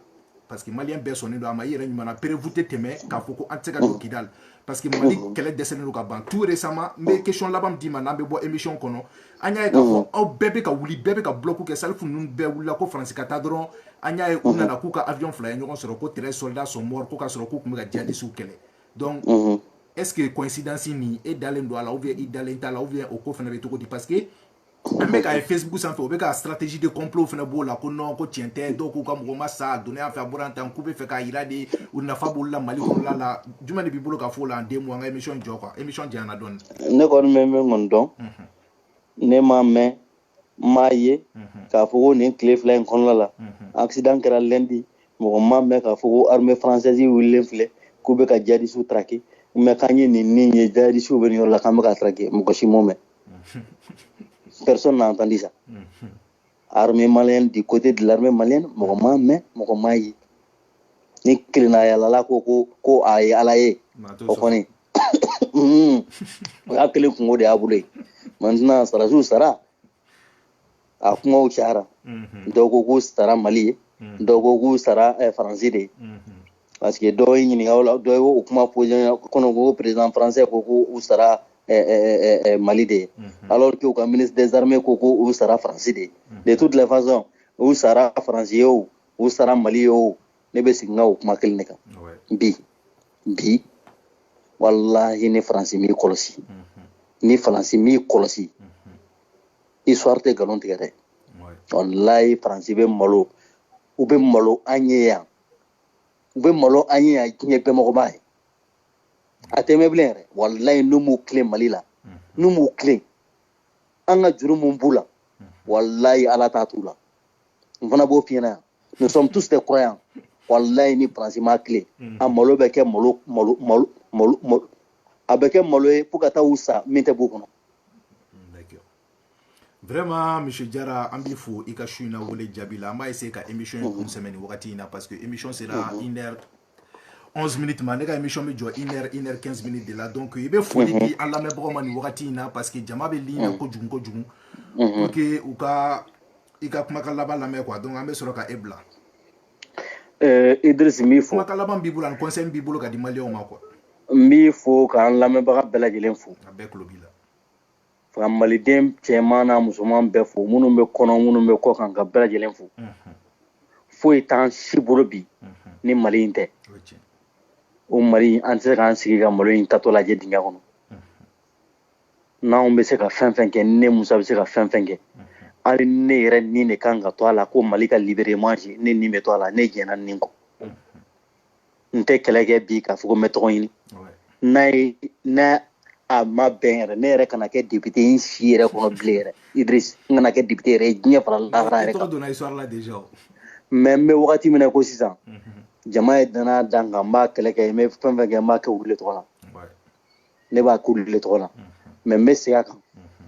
parce que malien be soni do ama yere nyuma prévouté teme ka foko anteka do kidal parce que Mali kele desene no ka ban tout récemment mais question là bam di manambe bo émission kono anya ka fo au bébé ka wuli bébé ka bloquer que salfu nun be wula ko France ka tadron anya e una na kuka avion fly nyon soro ko 13 soldats sont morts ko ka soro ko kuma jadi sou kele donc est-ce que coïncidence ni et dalen do ala ou bien idalen ta la ou bien au ko fena be to ko di parce que mec à Facebook sans faire avec stratégie de complot fena bola ko non ko tiente do ko kam goma sa donner à faire boranta en couper fait ka irade ou na fabulla mali ko la juma ne bibolo ka fo la en 2 mois émission joko émission diana don ne ko même ngondon ne ma me maye ka fo ne clef line kon la accident kera lundi mo ma me ka fo armée française wille fle ko be ka jadi sou traqué me kanye ni jadi sou ben la kam ka traqué mo ko shimome. Personne n'a entendu ça. Armée malienne, du côté de l'armée malienne, mon maï. Ni klina la ko aye alaye. O koni. Ya kele kungo de abule. Maintenant sara. A kuma o chara. Dogo go sara Mali, dogo go sara français de. Parce que do yi ni ngawla do o kuma poje kono go président français ko sara Mali de. Alors que le ministre des armées Koko ou sera français de toutes les façons ou sera français ou sera Mali ou ne be singa ou makel neka bi wallahi ni français mi kolosi ni français mi kolosi histoire te galon tigere wallahi français be malo ou be malo anya kinye pe mo bay ateme blere wallahi no mo clé Mali la no mo clé an ka juru mun b'u la wallahi ala t'a t'u la n fana b'o f'i ɲɛna yan nous sommes tous des croyants wallahi ni faransi ma tile a malo bɛ kɛ malo a bɛ kɛ malo ye fo ka taa u sa min tɛ b'u kɔnɔ. Vraiment, M. Diarra, an b'i fo i ka su in na wele jaabi la an b'a essayer ka émission in kun sɛmɛ nin wagati in na parce que émission sera 1h11 minutes ma ne ka émission bɛ jɔ 1h15 minutes de la donc i bɛ foli di an lamɛnbagaw ma nin wagati in na parce que jama bɛ ligne na kojugu kojugu pour que u ka i ka kumakan laban lamɛn quoi donc an bɛ sɔrɔ ka e bila. Idriss n b'i fo. Kumakan laban b'i bolo ani conseil b'i bolo ka di maliyɛnw ma quoi. N b'i fo k'an lamɛnbaga bɛɛ lajɛlen fo. A bɛɛ tulo b'i la. Ka maliden cɛman n'a musoman bɛɛ fo minnu bɛ kɔnɔ minnu bɛ kɔ kan ka bɛɛ lajɛlen fo foyi t'an si bolo bi ni Mali in tɛ o Mali an tɛ se k'an sigi ka malo in tatɔ lajɛ dingɛ kɔnɔ n'anw bɛ se ka fɛn fɛn kɛ ne Musa bɛ se ka fɛn fɛn kɛ hali ne yɛrɛ nin de kan ka to a la ko Mali ka libérément ne nin bɛ to a la ne jɛnna nin kɔ n tɛ kɛlɛ kɛ bi k'a fɔ ko n bɛ tɔgɔ ɲini n'a a ma bɛn yɛrɛ ne yɛrɛ kana kɛ député in si yɛrɛ kɔnɔ bilen yɛrɛ Idriss n kana kɛ député yɛrɛ diɲɛ fara lahara yɛrɛ kan mais n bɛ wagati min na ko sisan jama ye danaya da n kan n b'a kɛlɛ kɛ n bɛ fɛn fɛn kɛ n b'a kɛ olu le tɔgɔ la ne b'a kɛ olu le tɔgɔ la mais n bɛ segin a kan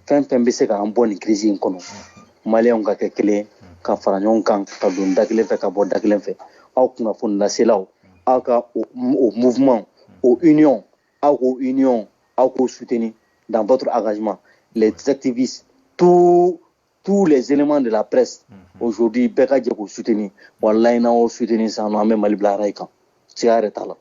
fɛn fɛn bɛ se k'an bɔ nin crise in kɔnɔ maliyɛnw ka kɛ kelen ka fara ɲɔgɔn kan ka don da kelen fɛ ka bɔ da kelen fɛ aw kunnafoni laselaw aw ka o mouvement o union aw k'o union aw k'o soutenir dans votre engagement les activistes tous les éléments de la presse aujourd'hui bɛɛ ka jɛ k'o soutenir wallahi n'an y'o soutenir sisan an bɛ Mali bila rail kan siga yɛrɛ t'a la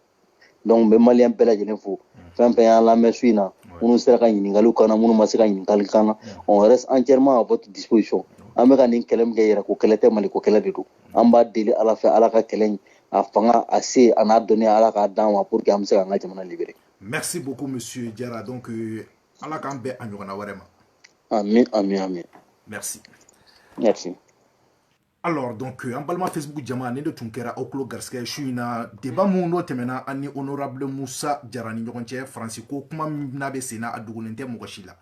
donc n bɛ maliyɛn bɛɛ lajɛlen fo fɛn fɛn y'an lamɛn su in na minnu sera ka ɲininkaliw k'an na minnu ma se ka ɲininkali k'an na on reste entièrement à votre disposition an bɛ ka nin kɛlɛ min kɛ yɛrɛ ko kɛlɛ tɛ Mali ko kɛlɛ de don an b'a deli Ala fɛ Ala ka kɛlɛ in a fanga a se a n'a dɔnniya Ala k'a d'an ma pour que an bɛ se k'an ka jamana libérer. Merci beaucoup, Monsieur Diarra. Donc, Allah kan be anyogana warema. Amin, amin, amin. Merci. Merci. Alors, donc, en balma Facebook jama ne de tunkera oklo garske shuina débat mu no temena ani honorable Moussa Diarra ni ɲɔgɔn cɛ Francis ko kuma na be sena a dugulen tɛ mɔgɔ si la.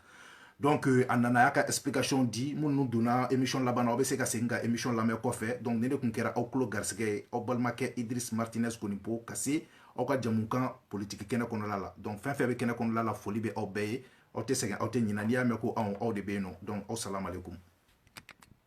Donc, a nana y'a ka explication di minnu donna émission laban aw bɛ se ka segin ka émission lamɛn kɔfɛ donc ne de kun kɛra aw kulo garisɛgɛ aw balimakɛ Idriss Martinez Konipo ka se aw ka jamukan politique kɛnɛ kɔnɔla la donc fɛn fɛn bɛ kɛnɛ kɔnɔla la foli bɛ aw bɛɛ ye aw tɛ sɛgɛn aw tɛ ɲinɛ n'i y'a mɛn ko anw aw de bɛ yen nɔ donc aw salamalekum.